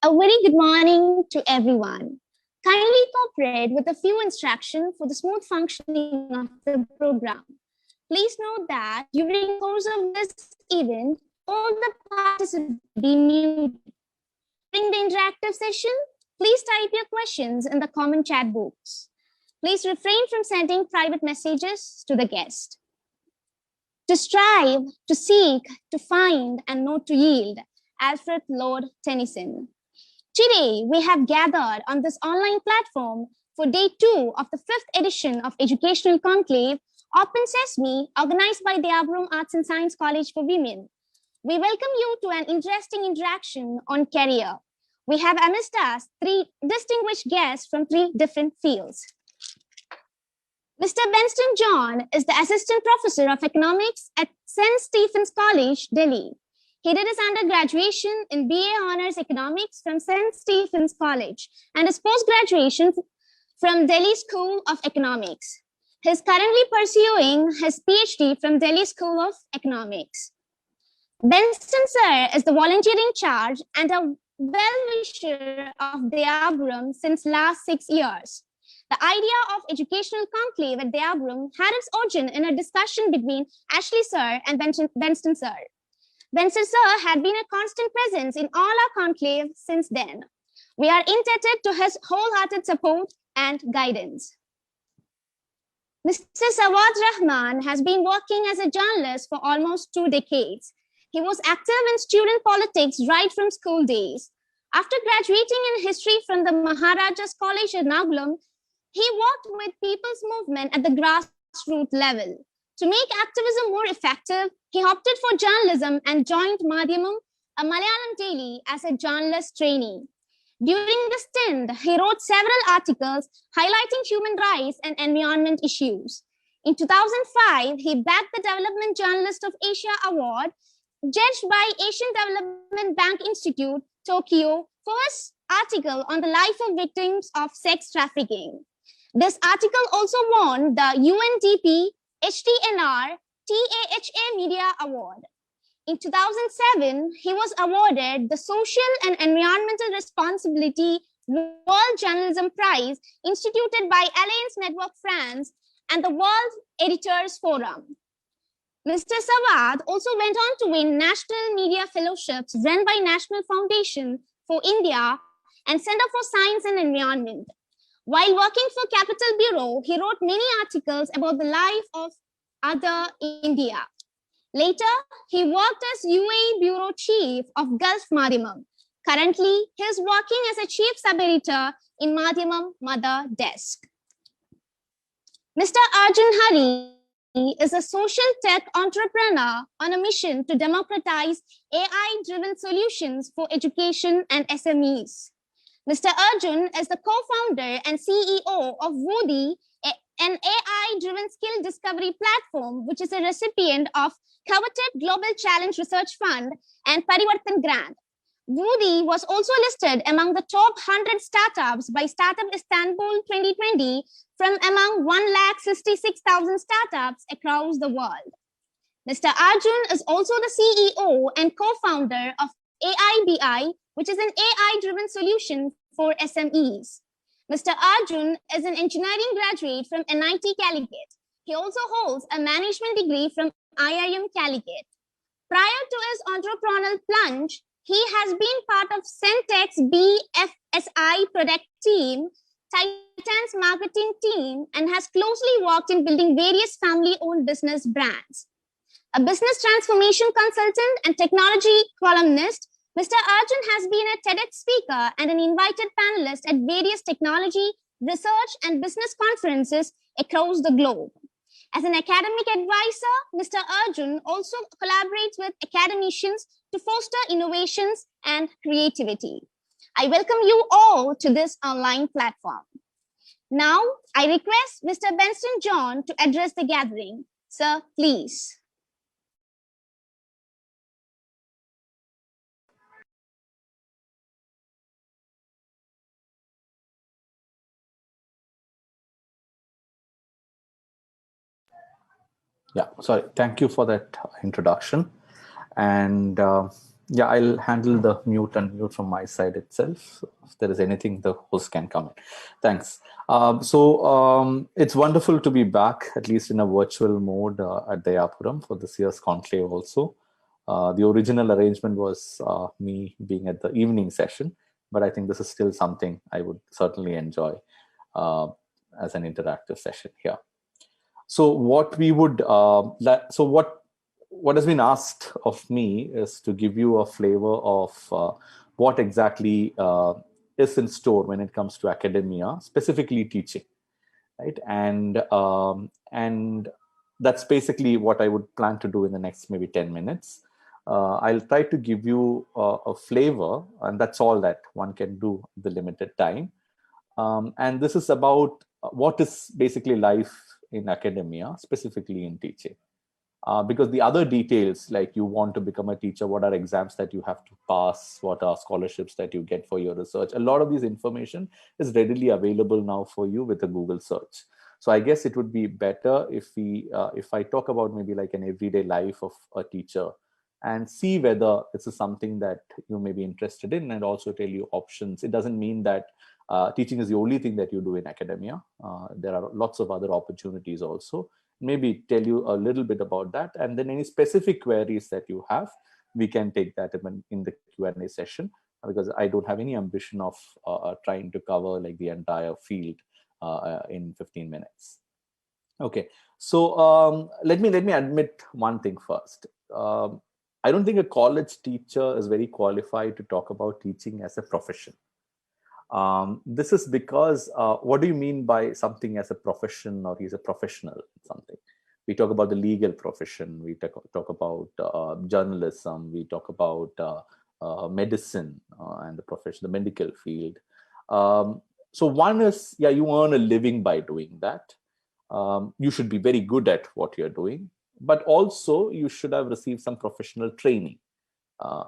A very good morning to everyone. Kindly cooperate with a few instructions for the smooth functioning of the program. Please note that during the course of this event, all the participants will be muted. During the interactive session, please type your questions in the comment chat box. Please refrain from sending private messages to the guest. To strive, to seek, to find, and not to yield, Alfred Lord Tennyson. Today, we have gathered on this online platform for day 2 of the 5th edition of Educational Conclave, Open Sesame, organized by the Abram Arts and Science College for Women. We welcome you to an interesting interaction on career. We have amidst us 3 distinguished guests from 3 different fields. Mr. Bensten John is the Assistant Professor of Economics at St. Stephen's College, Delhi. He did his undergraduation in BA Honours Economics from St. Stephen's College and his post-graduation from Delhi School of Economics. He is currently pursuing his PhD from Delhi School of Economics. Bensten Sir is the volunteer in charge and a well-wisher of the Abram since last 6 years. The idea of educational conclave at the Abram had its origin in a discussion between Ashley Sir and Bensten Sir. Bensten Sir had been a constant presence in all our conclave since then. We are indebted to his wholehearted support and guidance. Mr. Sawad Rahman has been working as a journalist for almost 2 decades. He was active in student politics right from school days. After graduating in history from the Maharaja's College at Nagulam, he worked with people's movement at the grassroots level. To make activism more effective, he opted for journalism and joined Madhyamam, a Malayalam daily, as a journalist trainee. During this stint, he wrote several articles highlighting human rights and environment issues. In 2005, he bagged the Development Journalist of Asia Award, judged by Asian Development Bank Institute, Tokyo, for his article on the life of victims of sex trafficking. This article also won the UNDP HTNR TAHA Media Award. In 2007, he was awarded the Social and Environmental Responsibility World Journalism Prize instituted by Alliance Network France and the World Editors Forum. Mr. Sawad also went on to win National Media Fellowships run by National Foundation for India and Center for Science and Environment. While working for Capital Bureau, he wrote many articles about the life of other India. Later, he worked as UAE Bureau Chief of Gulf Madhyamam. Currently, he is working as a Chief Sub-Editor in Madhyamam Mother Desk. Mr. Arjun Hari is a social tech entrepreneur on a mission to democratize AI-driven solutions for education and SMEs. Mr. Arjun is the co-founder and CEO of Woody, an AI-driven skill discovery platform, which is a recipient of coveted Global Challenge Research Fund and Parivartan Grant. Woody was also listed among the top 100 startups by Startup Istanbul 2020 from among 166,000 startups across the world. Mr. Arjun is also the CEO and co-founder of AIBI, which is an AI-driven solution for SMEs. Mr. Arjun is an engineering graduate from NIT Calicut. He also holds a management degree from IIM Calicut. Prior to his entrepreneurial plunge, he has been part of Centec's BFSI product team, Titan's marketing team, and has closely worked in building various family-owned business brands. A business transformation consultant and technology columnist, Mr. Arjun has been a TEDx speaker and an invited panelist at various technology, research, and business conferences across the globe. As an academic advisor, Mr. Arjun also collaborates with academicians to foster innovations and creativity. I welcome you all to this online platform. Now, I request Mr. Bensten John to address the gathering. Sir, please. Yeah, sorry. Thank you for that introduction. And Yeah, I'll handle the mute and mute from my side itself. So if there is anything, the host can comment. Thanks. It's wonderful to be back, at least in a virtual mode, at Dayapuram for this year's conclave also. The original arrangement was me being at the evening session, but I think this is still something I would certainly enjoy uh, as an interactive session here. So what we would so what has been asked of me is to give you a flavor of what exactly is in store when it comes to academia, specifically teaching, right? And that's basically what I would plan to do in the next maybe 10 minutes. I'll try to give you a flavor, and that's all that one can do the limited time. And this is about what is basically life in academia, specifically in teaching. Because the other details, like you want to become a teacher, what are exams that you have to pass, what are scholarships that you get for your research, a lot of this information is readily available now for you with a Google search. So I guess it would be better if I talk about maybe like an everyday life of a teacher and see whether this is something that you may be interested in, and also tell you options. It doesn't mean that teaching is the only thing that you do in academia. There are lots of other opportunities also. Maybe tell you a little bit about that, and then any specific queries that you have, we can take that in the Q&A session, because I don't have any ambition of trying to cover like the entire field in 15 minutes. Okay, so let me admit one thing first. I don't think a college teacher is very qualified to talk about teaching as a profession. This is because what do you mean by something as a profession, or he's a professional something? We talk about the legal profession, we talk about journalism, we talk about medicine and the profession, the medical field. So one is, yeah, you earn a living by doing that. You should be very good at what you're doing, but also you should have received some professional training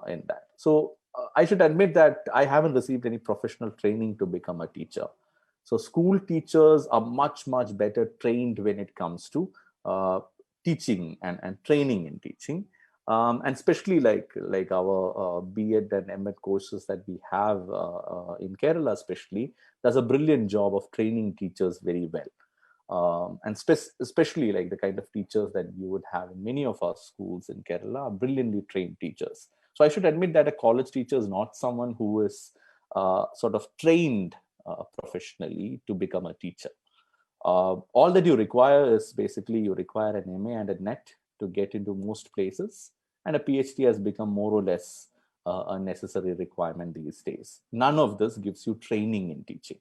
in that. So I should admit that I haven't received any professional training to become a teacher. So school teachers are much, much better trained when it comes to teaching and training in teaching. And especially like our B.Ed and M.Ed courses that we have in Kerala especially, does a brilliant job of training teachers very well. And especially like the kind of teachers that you would have in many of our schools in Kerala are brilliantly trained teachers. So I should admit that a college teacher is not someone who is sort of trained professionally to become a teacher. All that you require is basically you require an MA and a NET to get into most places, and a PhD has become more or less a necessary requirement these days. None of this gives you training in teaching,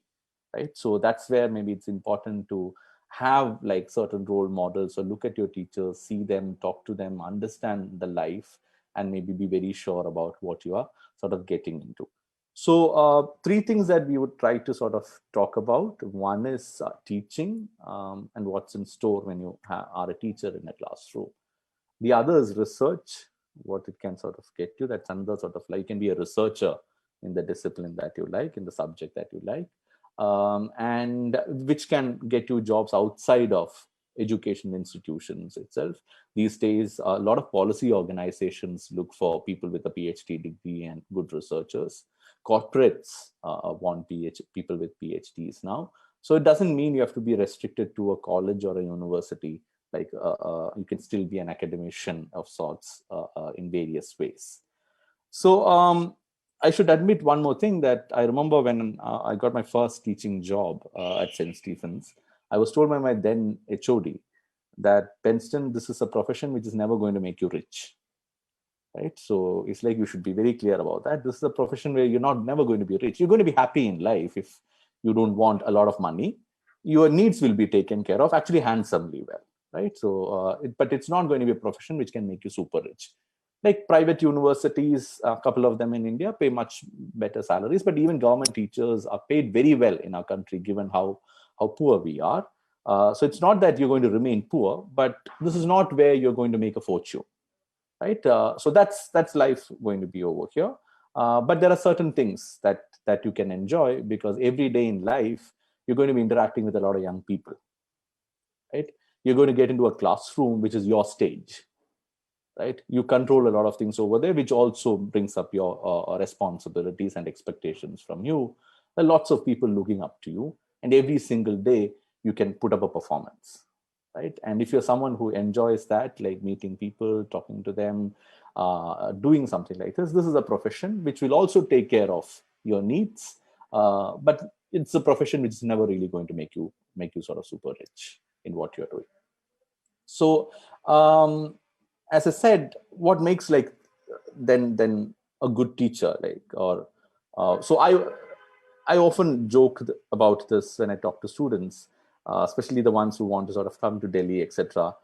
right? So that's where maybe it's important to have like certain role models, or look at your teachers, see them, talk to them, understand the life, and maybe be very sure about what you are sort of getting into. So three things that we would try to sort of talk about. One is teaching and what's in store when you are a teacher in a classroom. The other is research, what it can sort of get you. That's another sort of like, you can be a researcher in the discipline that you like, in the subject that you like, and which can get you jobs outside of education institutions itself. These days, a lot of policy organizations look for people with a PhD degree and good researchers. Corporates want people with PhDs now. So it doesn't mean you have to be restricted to a college or a university. Like you can still be an academician of sorts in various ways. So I should admit one more thing, that I remember when I got my first teaching job at St. Stephen's, I was told by my then HOD that, Bensten, this is a profession which is never going to make you rich. Right? So it's like you should be very clear about that. This is a profession where you're not never going to be rich. You're going to be happy in life if you don't want a lot of money. Your needs will be taken care of, actually handsomely well. Right? So, but it's not going to be a profession which can make you super rich. Like private universities, a couple of them in India pay much better salaries, but even government teachers are paid very well in our country, given how poor we are. So it's not that you're going to remain poor, but this is not where you're going to make a fortune, right? So that's life going to be over here. But there are certain things that you can enjoy, because every day in life you're going to be interacting with a lot of young people, right? You're going to get into a classroom which is your stage, right? You control a lot of things over there, which also brings up your responsibilities and expectations from you. There are lots of people looking up to you, and every single day you can put up a performance, right? And if you're someone who enjoys that, like meeting people, talking to them, doing something like this is a profession which will also take care of your needs, but it's a profession which is never really going to make you sort of super rich in what you're doing. So as I said, what makes like then a good teacher, like, or so I often joke about this when I talk to students, especially the ones who want to sort of come to Delhi, etc.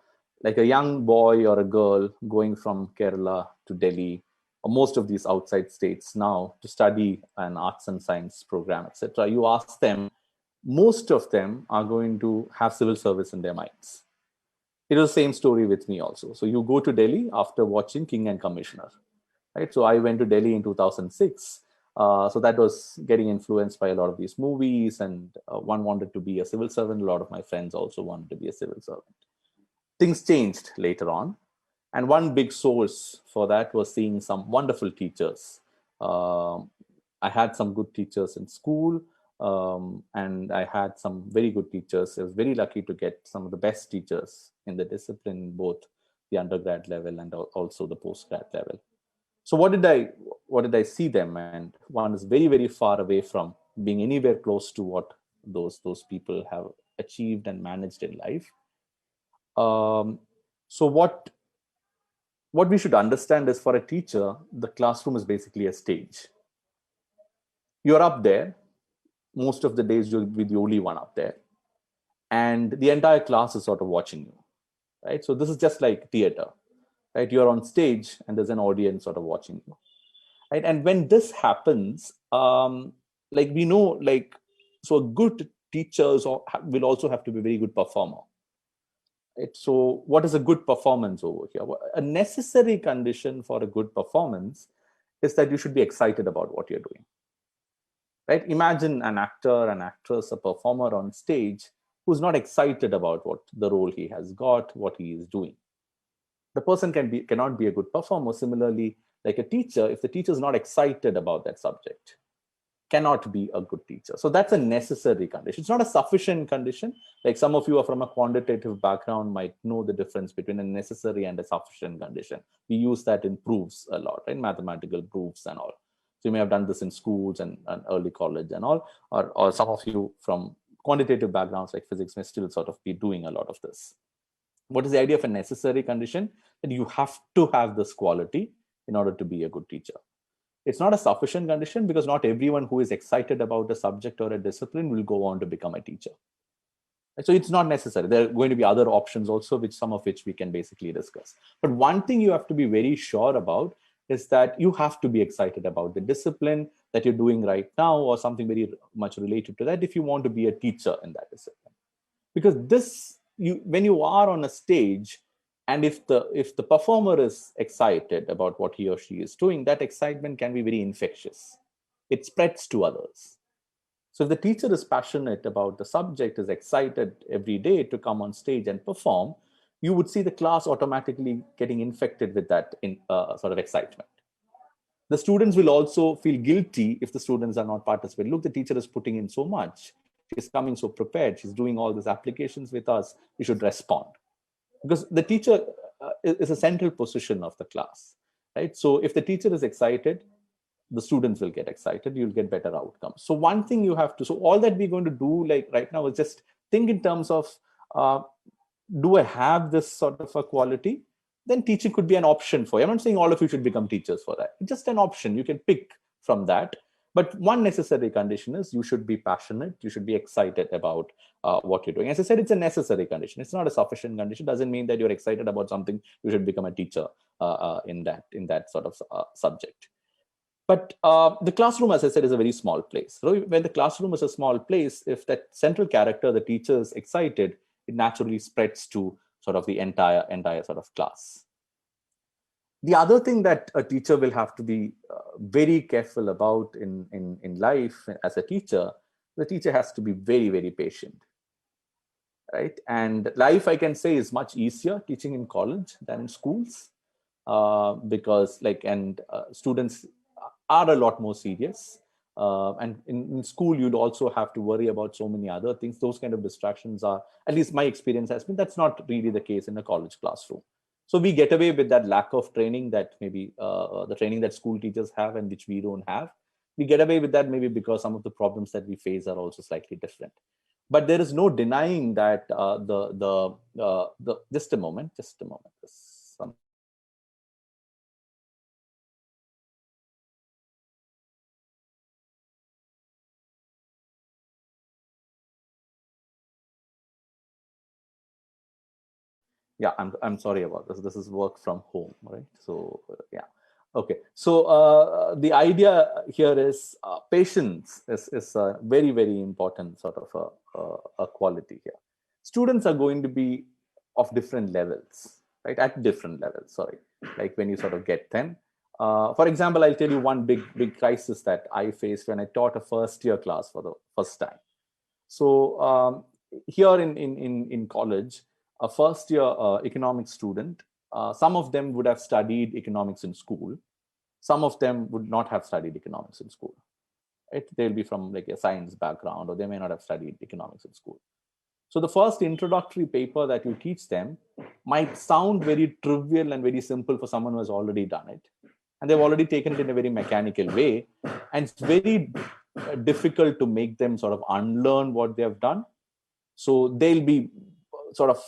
Like a young boy or a girl going from Kerala to Delhi, or most of these outside states now, to study an arts and science program, etc. You ask them, most of them are going to have civil service in their minds. It was the same story with me also. So you go to Delhi after watching King and Commissioner, right? So I went to Delhi in 2006. So that was getting influenced by a lot of these movies, and one wanted to be a civil servant. A lot of my friends also wanted to be a civil servant. Things changed later on, and one big source for that was seeing some wonderful teachers. I had some good teachers in school, and I had some very good teachers. I was very lucky to get some of the best teachers in the discipline, both the undergrad level and also the postgrad level. So what did I see them? And one is very, very far away from being anywhere close to what those people have achieved and managed in life. So what we should understand is, for a teacher, the classroom is basically a stage. You're up there. Most of the days you'll be the only one up there. And the entire class is sort of watching you, right? So this is just like theater, right? You're on stage and there's an audience sort of watching you, right? And when this happens, like we know, like, so a good teachers will also have to be a very good performer. Right? So what is a good performance over here? A necessary condition for a good performance is that you should be excited about what you're doing. Right? Imagine an actor, an actress, a performer on stage who's not excited about what the role he has got, what he is doing. The person cannot be a good performer. Similarly, like a teacher, if the teacher is not excited about that subject, cannot be a good teacher. So that's a necessary condition. It's not a sufficient condition. Like some of you are from a quantitative background might know the difference between a necessary and a sufficient condition. We use that in proofs a lot, right? Mathematical proofs and all. So you may have done this in schools and early college and all, or some of you from quantitative backgrounds like physics may still sort of be doing a lot of this. What is the idea of a necessary condition? That you have to have this quality in order to be a good teacher. It's not a sufficient condition because not everyone who is excited about a subject or a discipline will go on to become a teacher. So it's not necessary. There are going to be other options also, which some of which we can basically discuss. But one thing you have to be very sure about is that you have to be excited about the discipline that you're doing right now, or something very much related to that, if you want to be a teacher in that discipline. Because when you are on a stage, and if the performer is excited about what he or she is doing, that excitement can be very infectious. It spreads to others. So if the teacher is passionate about the subject, is excited every day to come on stage and perform, you would see the class automatically getting infected with that sort of excitement. The students will also feel guilty if the students are not participating. Look, the teacher is putting in so much. She's coming so prepared. She's doing all these applications with us. We should respond. Because the teacher is a central position of the class, right? So if the teacher is excited, the students will get excited. You'll get better outcomes. So one thing you have to, so all that we're going to do like right now is just think in terms of, do I have this sort of a quality? Then teaching could be an option for you. I'm not saying all of you should become teachers for that. It's just an option. You can pick from that. But one necessary condition is you should be passionate. You should be excited about what you're doing. As I said, it's a necessary condition. It's not a sufficient condition. It doesn't mean that you're excited about something. You should become a teacher in that sort of subject. But the classroom, as I said, is a very small place. So when the classroom is a small place, if that central character, the teacher, is excited, it naturally spreads to sort of the entire sort of class. The other thing that a teacher will have to be very careful about in life as a teacher, the teacher has to be very, very patient, right? And life, I can say, is much easier teaching in college than in schools. because students are a lot more serious. And in school, you'd also have to worry about so many other things. Those kind of distractions are, at least my experience has been, that's not really the case in a college classroom. So we get away with that lack of training that maybe the training that school teachers have and which we don't have. We get away with that maybe because some of the problems that we face are also slightly different. But there is no denying that just a moment. There's some. Yeah, I'm sorry about this. This is work from home, right? So yeah. Okay, so the idea here is patience is a very, very important sort of a quality here. Students are going to be of different levels, right? At different levels, sorry. Like when you sort of get them. For example, I'll tell you one big crisis that I faced when I taught a first year class for the first time. So here in college, a first year economics student, some of them would have studied economics in school. Some of them would not have studied economics in school. Right? They'll be from like a science background, or they may not have studied economics in school. So the first introductory paper that you teach them might sound very trivial and very simple for someone who has already done it. And they've already taken it in a very mechanical way. And it's very difficult to make them sort of unlearn what they have done. So they'll be sort of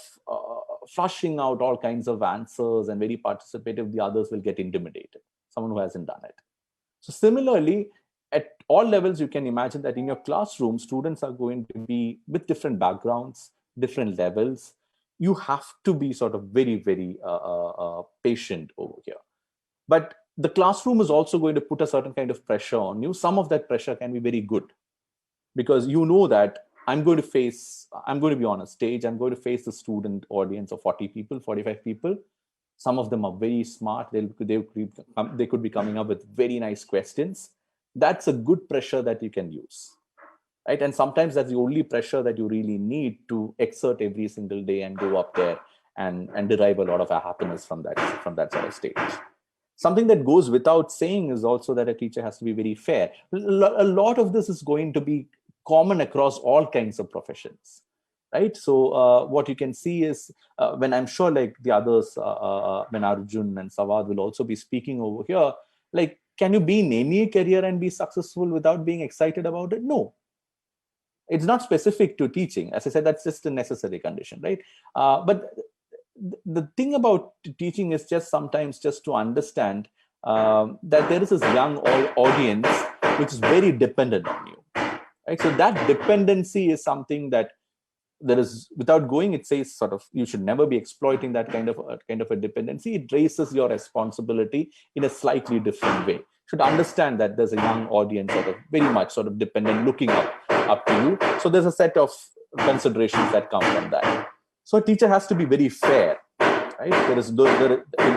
flushing out all kinds of answers and very participative. The others will get intimidated, someone who hasn't done it. So similarly, at all levels, you can imagine that in your classroom, students are going to be with different backgrounds, different levels. You have to be sort of very, very patient over here. But the classroom is also going to put a certain kind of pressure on you. Some of that pressure can be very good, because you know that I'm going to be on a stage, I'm going to face the student audience of 40 people, 45 people. Some of them are very smart. They could be coming up with very nice questions. That's a good pressure that you can use, right? And sometimes that's the only pressure that you really need to exert every single day and go up there and derive a lot of happiness from that sort of stage. Something that goes without saying is also that a teacher has to be very fair. A lot of this is going to be common across all kinds of professions, right? So what you can see is when I'm sure like the others, when Arjun and Sawad will also be speaking over here, like, can you be in any career and be successful without being excited about it? No. It's not specific to teaching. As I said, that's just a necessary condition, right? But the thing about teaching is just sometimes just to understand that there is this young audience which is very dependent on you, right? So that dependency is something that there is, without going, it says sort of you should never be exploiting that kind of a dependency. It raises your responsibility in a slightly different way. You should understand that there's a young audience sort of very much sort of dependent, looking up to you. So there's a set of considerations that come from that. So a teacher has to be very fair, right?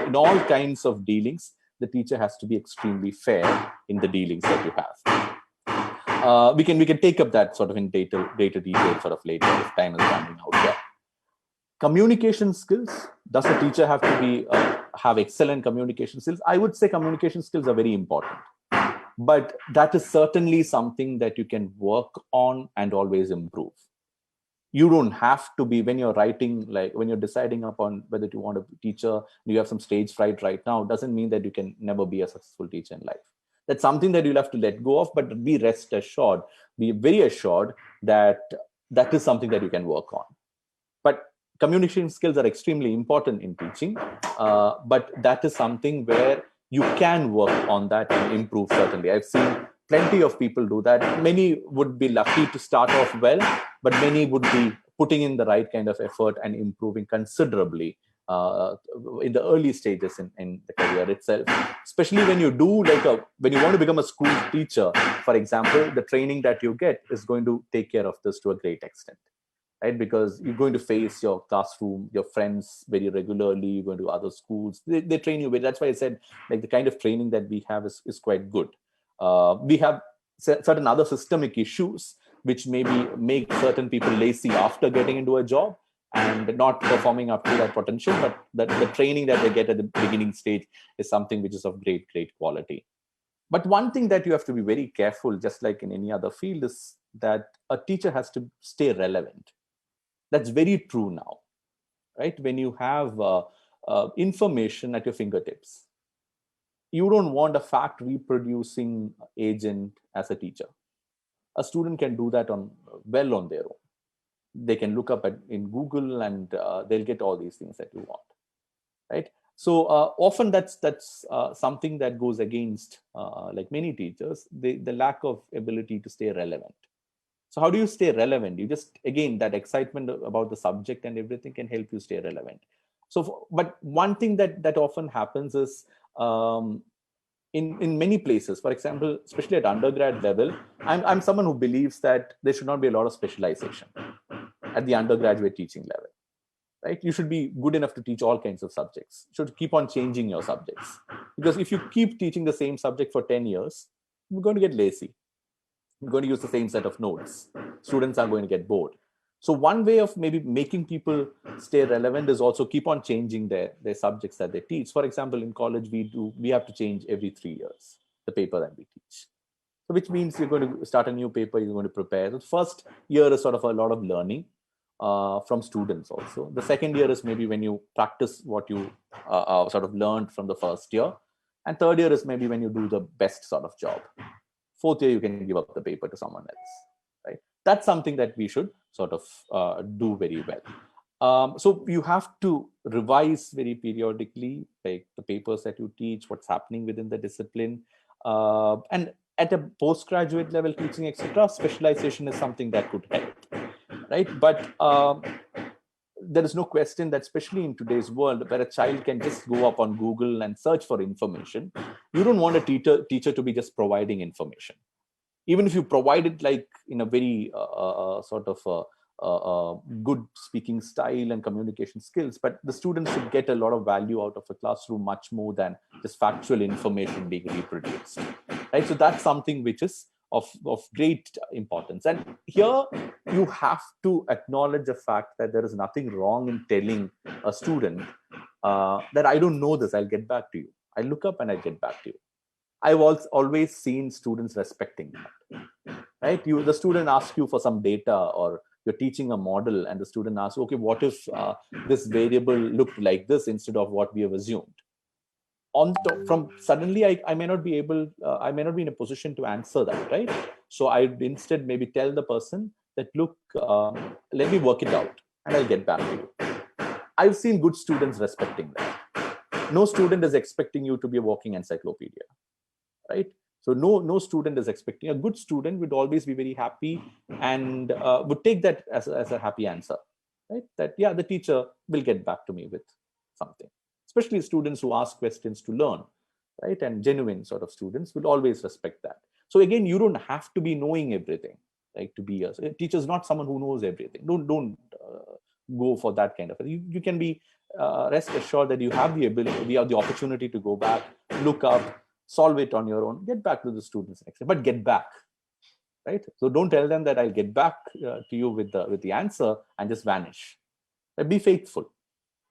In all kinds of dealings, the teacher has to be extremely fair in the dealings that you have. We can take up that sort of in data detail sort of later if time is running out here. Communication skills. Does a teacher have to be have excellent communication skills? I would say communication skills are very important, but that is certainly something that you can work on and always improve. You don't have to be, when you're writing, like when you're deciding upon whether you want a teacher, you have some stage fright right now, doesn't mean that you can never be a successful teacher in life. That's something that you'll have to let go of, but be very assured that that is something that you can work on. But communication skills are extremely important in teaching, but that is something where you can work on that and improve. Certainly, I've seen plenty of people do that. Many would be lucky to start off well, but many would be putting in the right kind of effort and improving considerably in the early stages in the career itself. Especially when you do when you want to become a school teacher, for example, the training that you get is going to take care of this to a great extent. Right? Because you're going to face your classroom, your friends very regularly. You're going to other schools. They train you. That's why I said like the kind of training that we have is quite good. We have certain other systemic issues which maybe make certain people lazy after getting into a job. and not performing up to that potential, but the training that they get at the beginning stage is something which is of great quality. But one thing that you have to be very careful, just like in any other field, is that a teacher has to stay relevant. That's very true now, right? When you have information at your fingertips, you don't want a fact reproducing agent as a teacher. A student can do that on their own. They can look up in Google, and they'll get all these things that you want, right? So often that's something that goes against, like many teachers, the lack of ability to stay relevant. So how do you stay relevant? You just, again, that excitement about the subject and everything can help you stay relevant. So, but one thing that often happens is, in many places, for example, especially at undergrad level, I'm someone who believes that there should not be a lot of specialization at the undergraduate teaching level, right? You should be good enough to teach all kinds of subjects. You should keep on changing your subjects, because if you keep teaching the same subject for 10 years, you're going to get lazy. You're going to use the same set of notes. Students are going to get bored. So one way of maybe making people stay relevant is also keep on changing their subjects that they teach. For example, in college, we have to change every 3 years the paper that we teach. So which means you're going to start a new paper, you're going to prepare. The first year is sort of a lot of learning from students also. The second year is maybe when you practice what you sort of learned from the first year. And third year is maybe when you do the best sort of job. Fourth year, you can give up the paper to someone else, right? That's something that we should sort of do very well. So you have to revise very periodically, like the papers that you teach, what's happening within the discipline. And at a postgraduate level teaching, etc., specialization is something that could help, right? But there is no question that, especially in today's world, where a child can just go up on Google and search for information, you don't want a teacher to be just providing information. Even if you provide it like in a very sort of good speaking style and communication skills, but the students should get a lot of value out of a classroom, much more than just factual information being reproduced, right? So that's something which is of great importance. And here you have to acknowledge the fact that there is nothing wrong in telling a student that I don't know this, I'll get back to you. I look up and I get back to you. I've always seen students respecting that, right? The student asks you for some data, or you're teaching a model, and the student asks, okay, what if this variable looked like this instead of what we have assumed? From suddenly, I may not be able, I may not be in a position to answer that, right? So I instead maybe tell the person that, look, let me work it out, and I'll get back to you. I've seen good students respecting that. No student is expecting you to be a walking encyclopedia, right? So no student is expecting. A good student would always be very happy and would take that as a happy answer, right? That, yeah, the teacher will get back to me with something. Especially students who ask questions to learn, right? And genuine sort of students will always respect that. So again, you don't have to be knowing everything, like to be a teacher is not someone who knows everything. Don't go for that kind of. You can be rest assured that you have the ability, you have the opportunity to go back, look up, solve it on your own, get back to the students next time, but get back, right? So don't tell them that I'll get back to you with the answer and just vanish. But be faithful,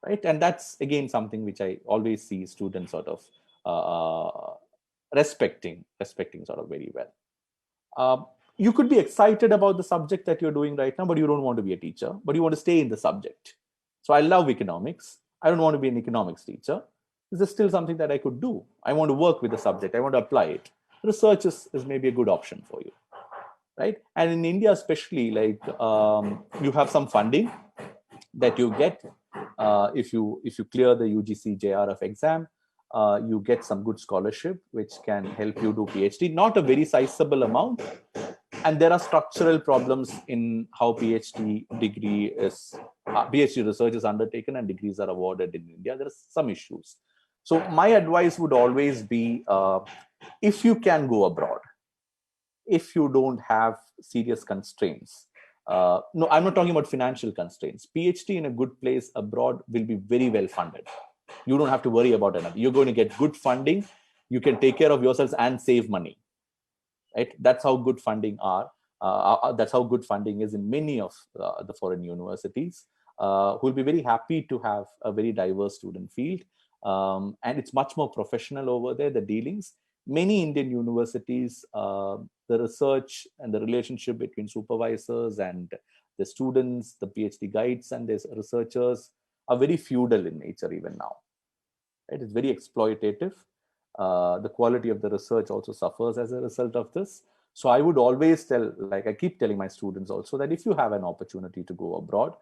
right? And that's again something which I always see students sort of respecting sort of very well. You could be excited about the subject that you're doing right now, but you don't want to be a teacher, but you want to stay in the subject. So I love economics. I don't want to be an economics teacher. This is still something that I could do. I want to work with the subject. I want to apply it. Research is maybe a good option for you, right? And in India, especially, like you have some funding that you get if you clear the UGC JRF exam. You get some good scholarship which can help you do PhD. Not a very sizable amount, and there are structural problems in how PhD research is undertaken and degrees are awarded in India. There are some issues. So my advice would always be, if you can go abroad, if you don't have serious constraints. No, I'm not talking about financial constraints. PhD in a good place abroad will be very well funded. You don't have to worry about it. You're going to get good funding. You can take care of yourselves and save money, right? That's how good funding are. That's how good funding is in many of the foreign universities. who will be very happy to have a very diverse student field. And it's much more professional over there, the dealings. Many Indian universities, the research and the relationship between supervisors and the students, the PhD guides and the researchers are very feudal in nature even now. Right? It's very exploitative. The quality of the research also suffers as a result of this. So I would always tell, like I keep telling my students also, that if you have an opportunity to go abroad,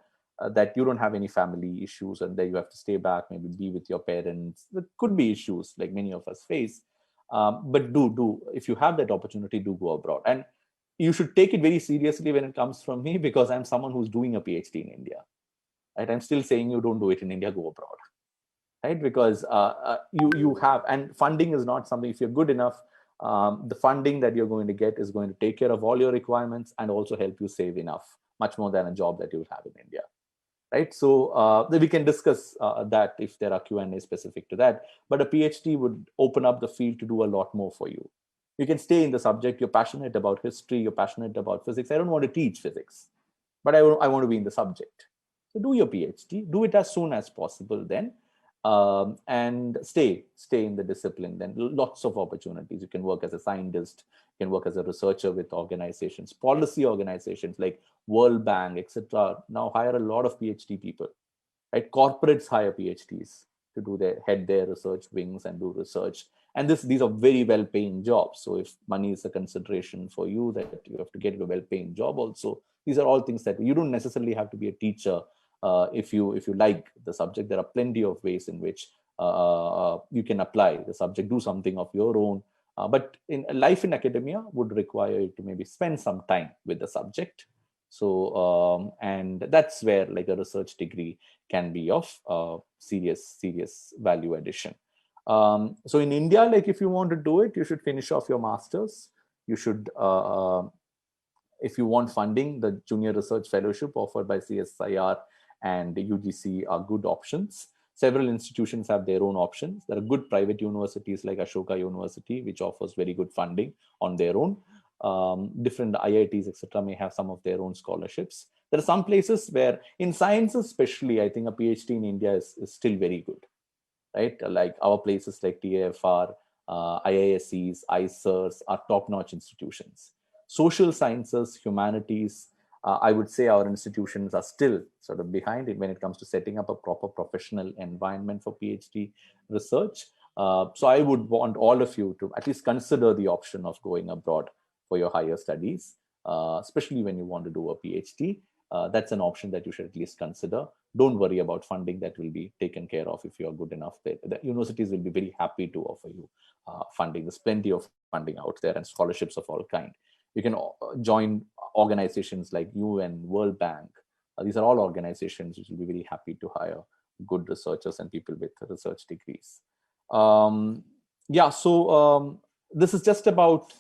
that you don't have any family issues and that you have to stay back, maybe be with your parents. There could be issues like many of us face. But if you have that opportunity, do go abroad. And you should take it very seriously when it comes from me, because I'm someone who's doing a PhD in India. Right? I'm still saying you don't do it in India, go abroad. Right? Because you have, and funding is not something, if you're good enough, the funding that you're going to get is going to take care of all your requirements and also help you save enough, much more than a job that you'll have in India. Right? So we can discuss that if there are Q&A specific to that. But a PhD would open up the field to do a lot more for you. You can stay in the subject. You're passionate about history. You're passionate about physics. I don't want to teach physics, but I want to be in the subject. So do your PhD. Do it as soon as possible then. And stay in the discipline. Then lots of opportunities. You can work as a scientist. You can work as a researcher with organizations, policy organizations like World Bank, etc. Now hire a lot of PhD people. Right? Corporates hire PhDs to head their research wings and do research. And these are very well-paying jobs. So if money is a consideration for you, that you have to get a well-paying job also. These are all things that you don't necessarily have to be a teacher. If you like the subject, there are plenty of ways in which you can apply the subject, do something of your own. But in life in academia would require you to maybe spend some time with the subject. So and that's where like a research degree can be of serious value addition. So in India, like if you want to do it, you should finish off your masters. You should if you want funding, the Junior Research Fellowship offered by CSIR and UGC are good options. Several institutions have their own options. There are good private universities like Ashoka University, which offers very good funding on their own. Different IITs, etc., may have some of their own scholarships. There are some places where, in sciences especially, I think a PhD in India is still very good, right? Like our places like TAFR, IISCs, ICERs are top-notch institutions. Social sciences, humanities, I would say our institutions are still sort of behind it when it comes to setting up a proper professional environment for PhD research. So I would want all of you to at least consider the option of going abroad for your higher studies, especially when you want to do a PhD. That's an option that you should at least consider. Don't worry about funding. That will be taken care of if you're good enough. The universities will be very happy to offer you funding. There's plenty of funding out there and scholarships of all kind. You can join organizations like UN, World Bank. These are all organizations which will be very happy to hire good researchers and people with research degrees. This is just about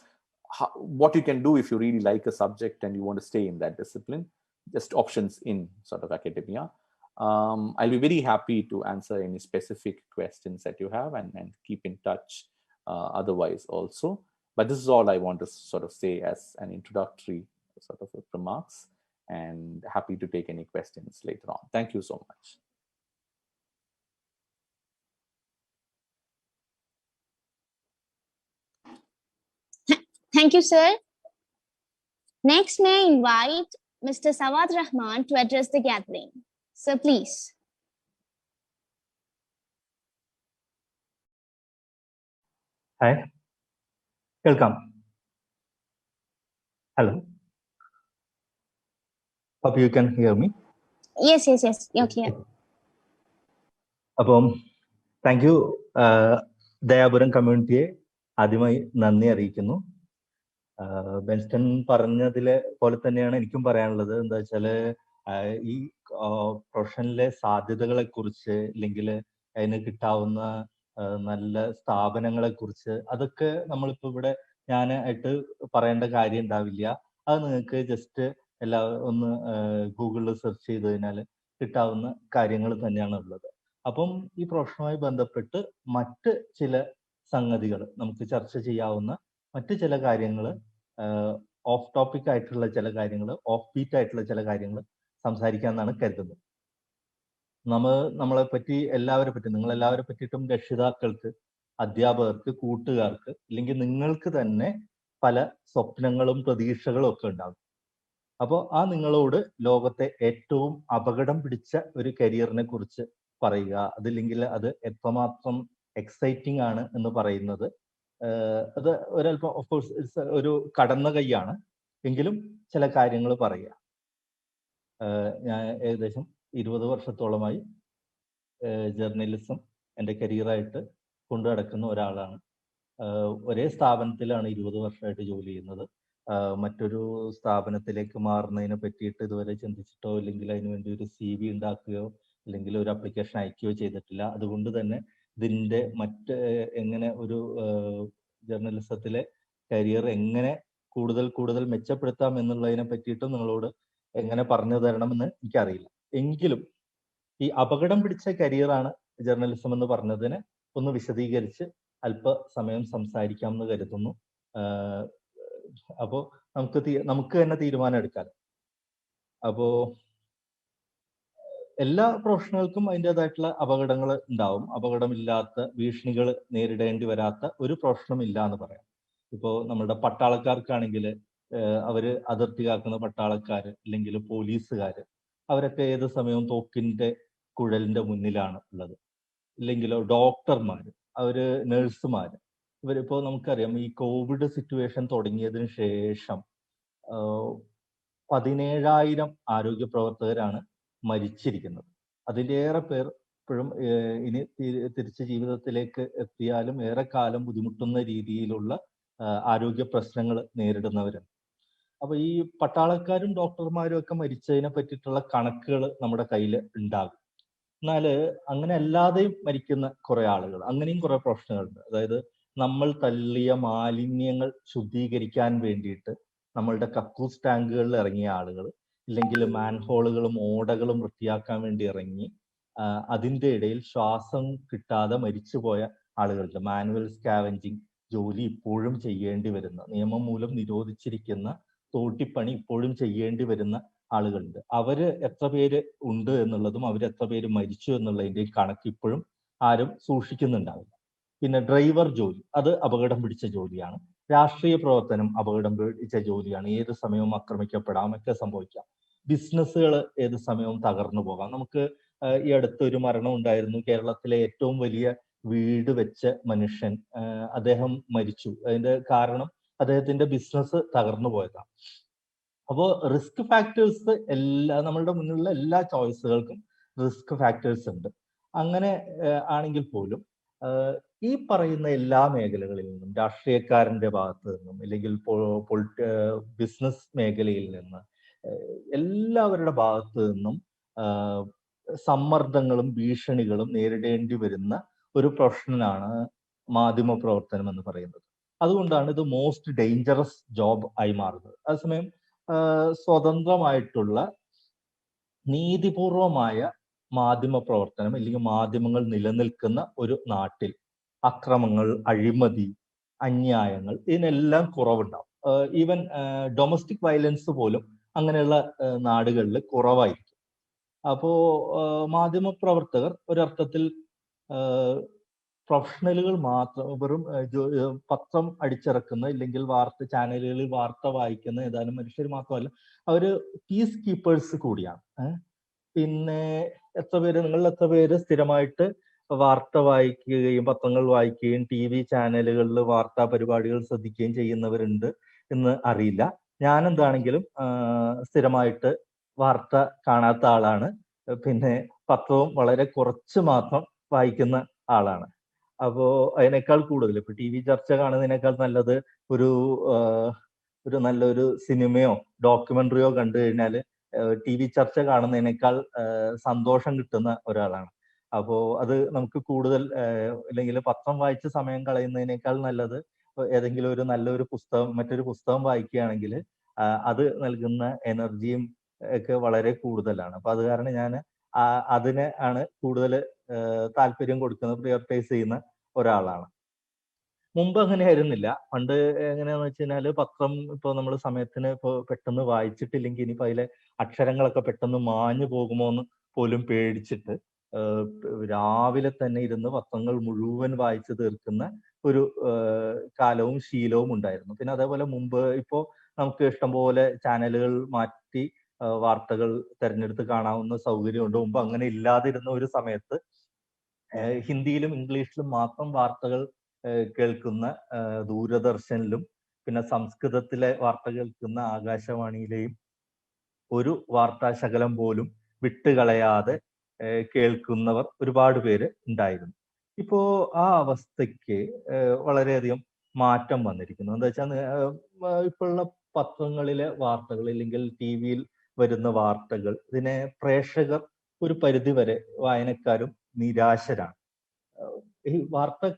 what you can do if you really like a subject and you want to stay in that discipline. Just options in sort of academia. I'll be very happy to answer any specific questions that you have and keep in touch otherwise also. But this is all I want to sort of say as an introductory sort of remarks, and happy to take any questions later on. Thank you so much. Thank you, sir. Next, may I invite Mr. Sawad Rahman to address the gathering. Sir, please. Hi. Welcome. Hello. Hope you can hear me. Yes. You're clear. Thank you, Dayapuram കമ്മ്യൂണിറ്റിയെ ആദ്യമായി നന്ദി അറിയിക്കുന്നു. ബെൻസ്റ്റൺ പറഞ്ഞതിലെ പോലെ തന്നെയാണ് എനിക്കും പറയാനുള്ളത്. എന്താ വെച്ചാല് ഈ പ്രൊഫഷനിലെ സാധ്യതകളെ കുറിച്ച്, അല്ലെങ്കിൽ അതിന് കിട്ടാവുന്ന നല്ല സ്ഥാപനങ്ങളെ കുറിച്ച്, അതൊക്കെ നമ്മളിപ്പോ ഇവിടെ ഞാനായിട്ട് പറയേണ്ട കാര്യം ഉണ്ടാവില്ല. അത് നിങ്ങൾക്ക് ജസ്റ്റ് ഒന്ന് ഗൂഗിളിൽ സെർച്ച് ചെയ്ത് കഴിഞ്ഞാൽ കിട്ടാവുന്ന കാര്യങ്ങൾ തന്നെയാണ് ഉള്ളത്. അപ്പം ഈ പ്രൊഫഷനുമായി ബന്ധപ്പെട്ട് മറ്റ് ചില സംഗതികൾ നമുക്ക് ചർച്ച ചെയ്യാവുന്ന മറ്റ് ചില കാര്യങ്ങൾ, ഓഫ് ടോപ്പിക് ആയിട്ടുള്ള ചില കാര്യങ്ങൾ, ഓഫ് ബീറ്റ് ആയിട്ടുള്ള ചില കാര്യങ്ങൾ സംസാരിക്കാമെന്നാണ് കരുതുന്നത്. നമ്മളെ പറ്റി എല്ലാവരെ പറ്റി, നിങ്ങളെല്ലാവരെ പറ്റിയിട്ടും രക്ഷിതാക്കൾക്ക്, അധ്യാപകർക്ക്, കൂട്ടുകാർക്ക്, ഇല്ലെങ്കിൽ നിങ്ങൾക്ക് തന്നെ പല സ്വപ്നങ്ങളും പ്രതീക്ഷകളും ഒക്കെ ഉണ്ടാകും. അപ്പോൾ ആ നിങ്ങളോട് ലോകത്തെ ഏറ്റവും അപകടം പിടിച്ച ഒരു കരിയറിനെ കുറിച്ച് പറയുക, അതില്ലെങ്കിൽ അത് എത്രമാത്രം എക്സൈറ്റിംഗ് ആണ് എന്ന് പറയുന്നത്, അത് ഒരല്പം ഓഫ്കോഴ്സ് ഒരു കടന്ന കൈയാണ്, എങ്കിലും ചില കാര്യങ്ങൾ പറയുക. ഞാൻ ഏകദേശം 20 വർഷത്തോളമായി ജേർണലിസം എൻ്റെ കരിയറായിട്ട് കൊണ്ടു നടക്കുന്ന ഒരാളാണ്. ഒരേ സ്ഥാപനത്തിലാണ് 20 വർഷമായിട്ട് ജോലി ചെയ്യുന്നത്. മറ്റൊരു സ്ഥാപനത്തിലേക്ക് മാറുന്നതിനെ പറ്റിയിട്ട് ഇതുവരെ ചിന്തിച്ചിട്ടോ അല്ലെങ്കിൽ അതിനുവേണ്ടി ഒരു CV ഉണ്ടാക്കുകയോ അല്ലെങ്കിൽ ഒരു അപ്ലിക്കേഷൻ അയക്കുകയോ ചെയ്തിട്ടില്ല. അതുകൊണ്ട് തന്നെ ഇതിൻ്റെ എങ്ങനെ ഒരു ജേർണലിസത്തിലെ കരിയർ എങ്ങനെ കൂടുതൽ മെച്ചപ്പെടുത്താം എന്നുള്ളതിനെ പറ്റിയിട്ടും നിങ്ങളോട് എങ്ങനെ പറഞ്ഞു തരണമെന്ന് എനിക്കറിയില്ല. എങ്കിലും ഈ അപകടം പിടിച്ച കരിയറാണ് ജേർണലിസം എന്ന് പറഞ്ഞതിനെ ഒന്ന് വിശദീകരിച്ച് അല്പസമയം സംസാരിക്കാമെന്ന് കരുതുന്നു. അപ്പോൾ നമുക്ക് തന്നെ തീരുമാനം എടുക്കാം. അപ്പോ എല്ലാ പ്രൊഫഷണൽക്കും അതിൻ്റെതായിട്ടുള്ള അപകടങ്ങൾ ഉണ്ടാവും. അപകടമില്ലാത്ത, ഭീഷണികൾ നേരിടേണ്ടി വരാത്ത ഒരു പ്രൊഫഷനും ഇല്ല എന്ന് പറയാം. ഇപ്പോൾ നമ്മുടെ പട്ടാളക്കാർക്കാണെങ്കിൽ അവര് അതിർത്തി കാക്കുന്ന പട്ടാളക്കാർ അല്ലെങ്കിൽ പോലീസുകാർ, അവരൊക്കെ ഏത് സമയവും തോക്കിന്റെ കുഴലിന്റെ മുന്നിലാണ് ഉള്ളത്. ഇല്ലെങ്കിലോ ഡോക്ടർമാർ, അവര് നഴ്സുമാര്, ഇവരിപ്പോ നമുക്കറിയാം ഈ കോവിഡ് സിറ്റുവേഷൻ തുടങ്ങിയതിന് ശേഷം 17,000 ആരോഗ്യ പ്രവർത്തകരാണ് മരിച്ചിരിക്കുന്നത്. അതിലേറെ പേർ ഇപ്പോഴും ഇനി തിരിച്ച് ജീവിതത്തിലേക്ക് എത്തിയാലും ഏറെക്കാലം ബുദ്ധിമുട്ടുന്ന രീതിയിലുള്ള ആരോഗ്യ പ്രശ്നങ്ങൾ നേരിടുന്നവരാണ്. അപ്പൊ ഈ പട്ടാളക്കാരും ഡോക്ടർമാരും ഒക്കെ മരിച്ചതിനെ പറ്റിയിട്ടുള്ള കണക്കുകൾ നമ്മുടെ കയ്യിൽ ഉണ്ടാകും. എന്നാൽ അങ്ങനെ അല്ലാതെയും മരിക്കുന്ന കുറെ ആളുകൾ, അങ്ങനെയും കുറെ പ്രശ്നങ്ങളുണ്ട്. അതായത് നമ്മൾ തള്ളിയ മാലിന്യങ്ങൾ ശുദ്ധീകരിക്കാൻ വേണ്ടിയിട്ട് നമ്മളുടെ കക്കൂസ് ടാങ്കുകളിൽ ഇറങ്ങിയ ആളുകൾ, ഇല്ലെങ്കിൽ മാൻഹോളുകളും ഓടകളും വൃത്തിയാക്കാൻ വേണ്ടി ഇറങ്ങി അതിൻ്റെ ഇടയിൽ ശ്വാസം കിട്ടാതെ മരിച്ചുപോയ ആളുകളുണ്ട്. മാനുവൽ സ്കാവഞ്ചിങ് ജോലി ഇപ്പോഴും ചെയ്യേണ്ടി വരുന്ന, നിയമം മൂലം നിരോധിച്ചിരിക്കുന്ന തോട്ടിപ്പണി ഇപ്പോഴും ചെയ്യേണ്ടി വരുന്ന ആളുകളുണ്ട്. അവര് എത്ര പേര് ഉണ്ട് എന്നുള്ളതും അവർ എത്ര പേര് മരിച്ചു എന്നുള്ളതിന്റെ കണക്ക് ഇപ്പോഴും ആരും സൂക്ഷിക്കുന്നുണ്ടാവില്ല. പിന്നെ ഡ്രൈവർ ജോലി, അത് അപകടം പിടിച്ച ജോലിയാണ്. രാഷ്ട്രീയ പ്രവർത്തനം അപകടം പിടിച്ച ജോലിയാണ്. ഏത് സമയവും ആക്രമിക്കപ്പെടാം, ഒക്കെ സംഭവിക്കാം. ബിസിനസ്സുകൾ ഏത് സമയവും തകർന്നു പോകാം. നമുക്ക് ഈ അടുത്തൊരു മരണം ഉണ്ടായിരുന്നു. കേരളത്തിലെ ഏറ്റവും വലിയ വീട് വെച്ച മനുഷ്യൻ, അദ്ദേഹം മരിച്ചു. അതിന്റെ കാരണം അദ്ദേഹത്തിന്റെ ബിസിനസ് തകർന്നു പോയതാണ്. അപ്പോൾ റിസ്ക് ഫാക്ടേഴ്സ് നമ്മളുടെ മുന്നിലുള്ള എല്ലാ ചോയ്സുകൾക്കും റിസ്ക് ഫാക്ടേഴ്സ് ഉണ്ട്. അങ്ങനെ ആണെങ്കിൽ പോലും ഈ പറയുന്ന എല്ലാ മേഖലകളിൽ നിന്നും, രാഷ്ട്രീയക്കാരന്റെ ഭാഗത്ത് നിന്നും അല്ലെങ്കിൽ ബിസിനസ് മേഖലയിൽ നിന്ന്, എല്ലാവരുടെ ഭാഗത്ത് നിന്നും സമ്മർദ്ദങ്ങളും ഭീഷണികളും നേരിടേണ്ടി വരുന്ന ഒരു പ്രൊഫഷനാണ് മാധ്യമ പ്രവർത്തനം എന്ന് പറയുന്നത്. അതുകൊണ്ടാണ് ഇത് മോസ്റ്റ് ഡേഞ്ചറസ് ജോബ് ആയി മാറുന്നത്. അതേസമയം സ്വതന്ത്രമായിട്ടുള്ള നീതിപൂർവമായ മാധ്യമ പ്രവർത്തനം അല്ലെങ്കിൽ മാധ്യമങ്ങൾ നിലനിൽക്കുന്ന ഒരു നാട്ടിൽ അക്രമങ്ങൾ, അഴിമതി, അന്യായങ്ങൾ ഇതിനെല്ലാം കുറവുണ്ടാവും. ഈവൻ ഡൊമസ്റ്റിക് വയലൻസ് പോലും അങ്ങനെയുള്ള നാടുകളിൽ കുറവായിരിക്കും. അപ്പോ മാധ്യമ പ്രവർത്തകർ ഒരർത്ഥത്തിൽ പ്രൊഫഷണലുകൾ മാത്രം, വെറും പത്രം അടിച്ചിറക്കുന്ന ഇല്ലെങ്കിൽ വാർത്ത ചാനലുകളിൽ വാർത്ത വായിക്കുന്ന ഏതാനും മനുഷ്യർ മാത്രമല്ല, അവര് പീസ് കീപ്പേഴ്സ് കൂടിയാണ്. പിന്നെ നിങ്ങളിൽ എത്ര പേര് സ്ഥിരമായിട്ട് വാർത്ത വായിക്കുകയും പത്രങ്ങൾ വായിക്കുകയും TV ചാനലുകളിൽ വാർത്താ പരിപാടികൾ ശ്രദ്ധിക്കുകയും ചെയ്യുന്നവരുണ്ട് എന്ന് അറിയില്ല. ഞാനെന്താണെങ്കിലും സ്ഥിരമായിട്ട് വാർത്ത കാണാത്ത ആളാണ്. പിന്നെ പത്രവും വളരെ കുറച്ച് മാത്രം വായിക്കുന്ന ആളാണ്. അപ്പോ അതിനേക്കാൾ കൂടുതൽ ഇപ്പൊ TV ചർച്ച കാണുന്നതിനേക്കാൾ നല്ലത് ഒരു നല്ലൊരു സിനിമയോ ഡോക്യുമെന്ററിയോ കണ്ടു കഴിഞ്ഞാൽ TV ചർച്ച കാണുന്നതിനേക്കാൾ സന്തോഷം കിട്ടുന്ന ഒരാളാണ്. അപ്പോ അത് നമുക്ക് കൂടുതൽ, അല്ലെങ്കിൽ പത്രം വായിച്ച് സമയം കളയുന്നതിനേക്കാൾ നല്ലത് ഏതെങ്കിലും ഒരു നല്ലൊരു പുസ്തകം, മറ്റൊരു പുസ്തകം വായിക്കുകയാണെങ്കിൽ അത് നൽകുന്ന എനർജിയും ഒക്കെ വളരെ കൂടുതലാണ്. അപ്പൊ അത് കാരണം ഞാൻ അതിനെ ആണ് കൂടുതൽ താല്പര്യം കൊടുക്കുന്നത്, പ്രിയോറിറ്റൈസ് ചെയ്യുന്ന ഒരാളാണ്. മുമ്പ് അങ്ങനെ ആയിരുന്നില്ല. പണ്ട് എങ്ങനെയാന്ന് വെച്ച് കഴിഞ്ഞാൽ പത്രം ഇപ്പൊ നമ്മൾ സമയത്തിന് ഇപ്പൊ പെട്ടെന്ന് വായിച്ചിട്ടില്ലെങ്കിൽ ഇനിയിപ്പോ അതിലെ അക്ഷരങ്ങളൊക്കെ പെട്ടെന്ന് മാഞ്ഞു പോകുമോ എന്ന് പോലും പേടിച്ചിട്ട് രാവിലെ തന്നെ ഇരുന്ന് പത്രങ്ങൾ മുഴുവൻ വായിച്ചു തീർക്കുന്ന ഒരു കാലവും ശീലവും ഉണ്ടായിരുന്നു. പിന്നെ അതേപോലെ മുമ്പ് ഇപ്പോ നമുക്ക് ഇഷ്ടംപോലെ ചാനലുകൾ മാറ്റി വാർത്തകൾ തിരഞ്ഞെടുത്ത് കാണാവുന്ന സൗകര്യമുണ്ട്. മുമ്പ് അങ്ങനെ ഇല്ലാതിരുന്ന ഒരു സമയത്ത് ഹിന്ദിയിലും ഇംഗ്ലീഷിലും മാത്രം വാർത്തകൾ കേൾക്കുന്ന ദൂരദർശനിലും പിന്നെ സംസ്കൃതത്തിലെ വാർത്ത കേൾക്കുന്ന ആകാശവാണിയിലെയും ഒരു വാർത്താശകലം പോലും വിട്ടുകളയാതെ കേൾക്കുന്നവർ ഒരുപാട് പേര് ഉണ്ടായിരുന്നു. ഇപ്പോ ആ അവസ്ഥയ്ക്ക് വളരെയധികം മാറ്റം വന്നിരിക്കുന്നു. എന്താ വെച്ചാൽ ഇപ്പോഴുള്ള പത്രങ്ങളിലെ വാർത്തകൾ അല്ലെങ്കിൽ ടി വിയിൽ വരുന്ന വാർത്തകൾ, ഇതിനെ പ്രേക്ഷകർ ഒരു പരിധിവരെ വായനക്കാരും നിരാശരാണ്. ഈ വാർത്ത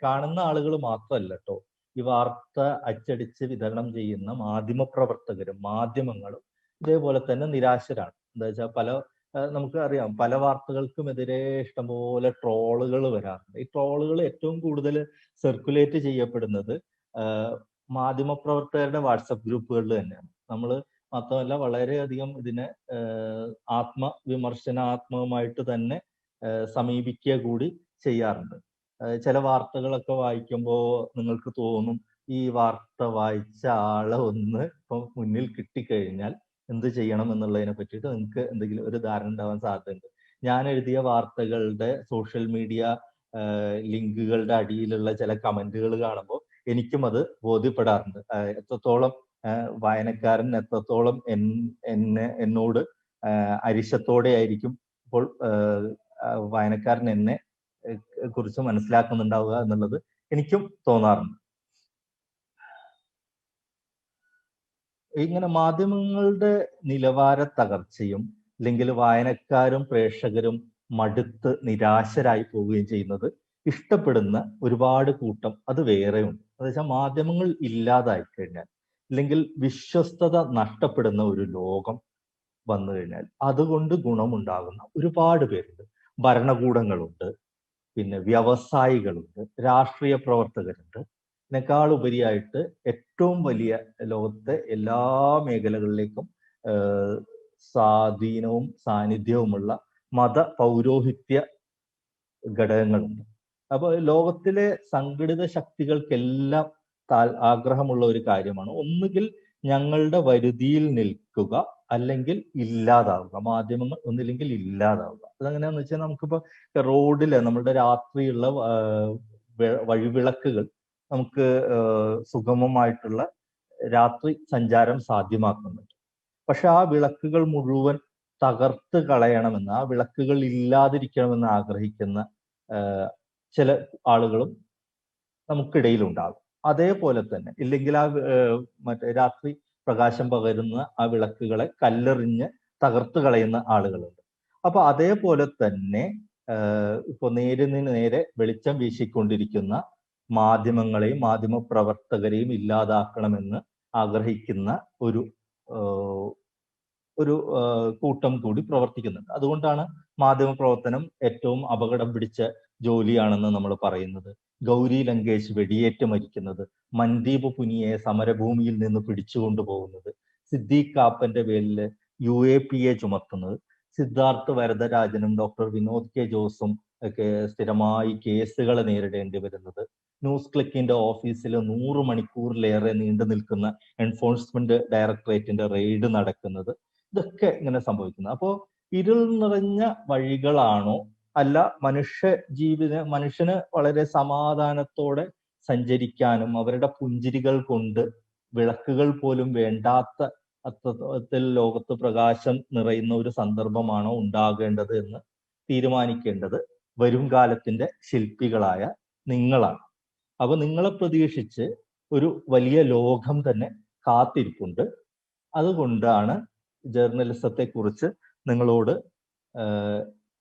കാണുന്ന ആളുകൾ മാത്രമല്ല കേട്ടോ, ഈ വാർത്ത അച്ചടിച്ച് വിതരണം ചെയ്യുന്ന മാധ്യമപ്രവർത്തകരും മാധ്യമങ്ങളും ഇതേപോലെ തന്നെ നിരാശരാണ്. എന്താ വെച്ചാൽ നമുക്ക് അറിയാം, പല വാർത്തകൾക്കുമെതിരെ ഇഷ്ടംപോലെ ട്രോളുകൾ വരാറുണ്ട്. ഈ ട്രോളുകൾ ഏറ്റവും കൂടുതൽ സർക്കുലേറ്റ് ചെയ്യപ്പെടുന്നത് മാധ്യമപ്രവർത്തകരുടെ വാട്സപ്പ് ഗ്രൂപ്പുകളിൽ തന്നെയാണ്. നമ്മൾ മാത്രമല്ല വളരെയധികം ഇതിനെ ആത്മവിമർശനാത്മകമായിട്ട് തന്നെ സമീപിക്കുക കൂടി ചെയ്യാറുണ്ട്. ചില വാർത്തകളൊക്കെ വായിക്കുമ്പോൾ നിങ്ങൾക്ക് തോന്നും, ഈ വാർത്ത വായിച്ച ആളെ ഒന്ന് ഇപ്പം മുന്നിൽ കിട്ടിക്കഴിഞ്ഞാൽ എന്ത് ചെയ്യണം എന്നുള്ളതിനെ പറ്റിയിട്ട് നിങ്ങൾക്ക് എന്തെങ്കിലും ഒരു ധാരണ ഉണ്ടാവാൻ സാധ്യതയുണ്ട്. ഞാൻ എഴുതിയ വാർത്തകളുടെ സോഷ്യൽ മീഡിയ ലിങ്കുകളുടെ അടിയിലുള്ള ചില കമന്റുകൾ കാണുമ്പോൾ എനിക്കും അത് ബോധ്യപ്പെടാറുണ്ട്. എത്രത്തോളം വായനക്കാരൻ എത്രത്തോളം എന്നോട് അരിശത്തോടെ ആയിരിക്കും ഇപ്പോൾ വായനക്കാരൻ എന്നെ കുറിച്ച് മനസ്സിലാക്കുന്നുണ്ടാവുക എന്നുള്ളത് എനിക്കും തോന്നാറുണ്ട്. ഇങ്ങനെ മാധ്യമങ്ങളുടെ നിലവാര തകർച്ചയും അല്ലെങ്കിൽ വായനക്കാരും പ്രേക്ഷകരും മടുത്ത് നിരാശരായി പോവുകയും ചെയ്യുന്നത് ഇഷ്ടപ്പെടുന്ന ഒരുപാട് കൂട്ടം അത് വേറെയുണ്ട്. എന്ന് വെച്ചാൽ മാധ്യമങ്ങൾ ഇല്ലാതായി കഴിഞ്ഞാൽ അല്ലെങ്കിൽ വിശ്വസ്തത നഷ്ടപ്പെടുന്ന ഒരു ലോകം വന്നു കഴിഞ്ഞാൽ അതുകൊണ്ട് ഗുണമുണ്ടാകുന്ന ഒരുപാട് പേരുണ്ട്. ഭരണകൂടങ്ങളുണ്ട്, പിന്നെ വ്യവസായികളുണ്ട്, രാഷ്ട്രീയ പ്രവർത്തകരുണ്ട്. ഇതിനേക്കാൾ ഉപരിയായിട്ട് ഏറ്റവും വലിയ ലോകത്തെ എല്ലാ മേഖലകളിലേക്കും സ്വാധീനവും സാന്നിധ്യവുമുള്ള മത പൗരോഹിത്യ ഘടകങ്ങളുണ്ട്. അപ്പൊ ലോകത്തിലെ സംഘടിത ശക്തികൾക്കെല്ലാം ആഗ്രഹമുള്ള ഒരു കാര്യമാണ്, ഒന്നുകിൽ ഞങ്ങളുടെ വരുതിയിൽ നിൽക്കുക അല്ലെങ്കിൽ ഇല്ലാതാവുക. മാധ്യമങ്ങൾ ഒന്നില്ലെങ്കിൽ ഇല്ലാതാവുക. അതെങ്ങനെയാന്ന് വെച്ചാൽ നമുക്കിപ്പോ റോഡില് നമ്മളുടെ രാത്രിയുള്ള വഴിവിളക്കുകൾ നമുക്ക് സുഗമമായിട്ടുള്ള രാത്രി സഞ്ചാരം സാധ്യമാക്കുന്നുണ്ട്. പക്ഷെ ആ വിളക്കുകൾ മുഴുവൻ തകർത്ത് കളയണമെന്ന്, ആ വിളക്കുകൾ ഇല്ലാതിരിക്കണമെന്ന് ആഗ്രഹിക്കുന്ന ചില ആളുകളും നമുക്കിടയിൽ ഉണ്ടാകും. അതേപോലെ തന്നെ ഇല്ലെങ്കിൽ ആ രാത്രി പ്രകാശം പകരുന്ന ആ വിളക്കുകളെ കല്ലെറിഞ്ഞ് തകർത്ത് കളയുന്ന ആളുകളുണ്ട്. അപ്പൊ അതേപോലെ തന്നെ ഇപ്പൊ നേരിന് നേരെ വെളിച്ചം വീശിക്കൊണ്ടിരിക്കുന്ന മാധ്യമങ്ങളെയും മാധ്യമ പ്രവർത്തകരെയും ഇല്ലാതാക്കണമെന്ന് ആഗ്രഹിക്കുന്ന ഒരു കൂട്ടം കൂടി പ്രവർത്തിക്കുന്നുണ്ട്. അതുകൊണ്ടാണ് മാധ്യമ പ്രവർത്തനം ഏറ്റവും അപകടം പിടിച്ച ജോലിയാണെന്ന് നമ്മൾ പറയുന്നത്. ഗൗരി ലങ്കേഷ് വെടിയേറ്റ് മരിക്കുന്നത്, മൻദീപ് പുനിയെ സമരഭൂമിയിൽ നിന്ന് പിടിച്ചുകൊണ്ടുപോകുന്നത്, സിദ്ദീഖ് കാപ്പന്റെ പേരിൽ UAPA ചുമത്തുന്നത്, സിദ്ധാർത്ഥ് വരദരാജനും ഡോക്ടർ വിനോദ് കെ ജോസും ഒക്കെ സ്ഥിരമായി കേസുകൾ നേരിടേണ്ടി വരുന്നത്, ന്യൂസ് ക്ലിക്കിന്റെ ഓഫീസിൽ 100 മണിക്കൂറിലേറെ നീണ്ടു നിൽക്കുന്ന എൻഫോഴ്സ്മെന്റ് ഡയറക്ടറേറ്റിന്റെ റെയ്ഡ് നടക്കുന്നത്, ഇതൊക്കെ ഇങ്ങനെ സംഭവിക്കുന്നത്. അപ്പോ ഇരുൾ നിറഞ്ഞ വഴികളാണോ അല്ല മനുഷ്യന് വളരെ സമാധാനത്തോടെ സഞ്ചരിക്കാനും അവരുടെ പുഞ്ചിരികൾ കൊണ്ട് വിളക്കുകൾ പോലും വേണ്ടാത്ത അർത്ഥത്തിൽ ലോകത്ത് പ്രകാശം നിറയുന്ന ഒരു സന്ദർഭമാണോ ഉണ്ടാകേണ്ടത് എന്ന് തീരുമാനിക്കേണ്ടത് വരും കാലത്തിന്റെ ശില്പികളായ നിങ്ങളാണ്. അപ്പൊ നിങ്ങളെ പ്രതീക്ഷിച്ച് ഒരു വലിയ ലോകം തന്നെ കാത്തിരിപ്പുണ്ട്. അതുകൊണ്ടാണ് ജേർണലിസത്തെ കുറിച്ച് നിങ്ങളോട്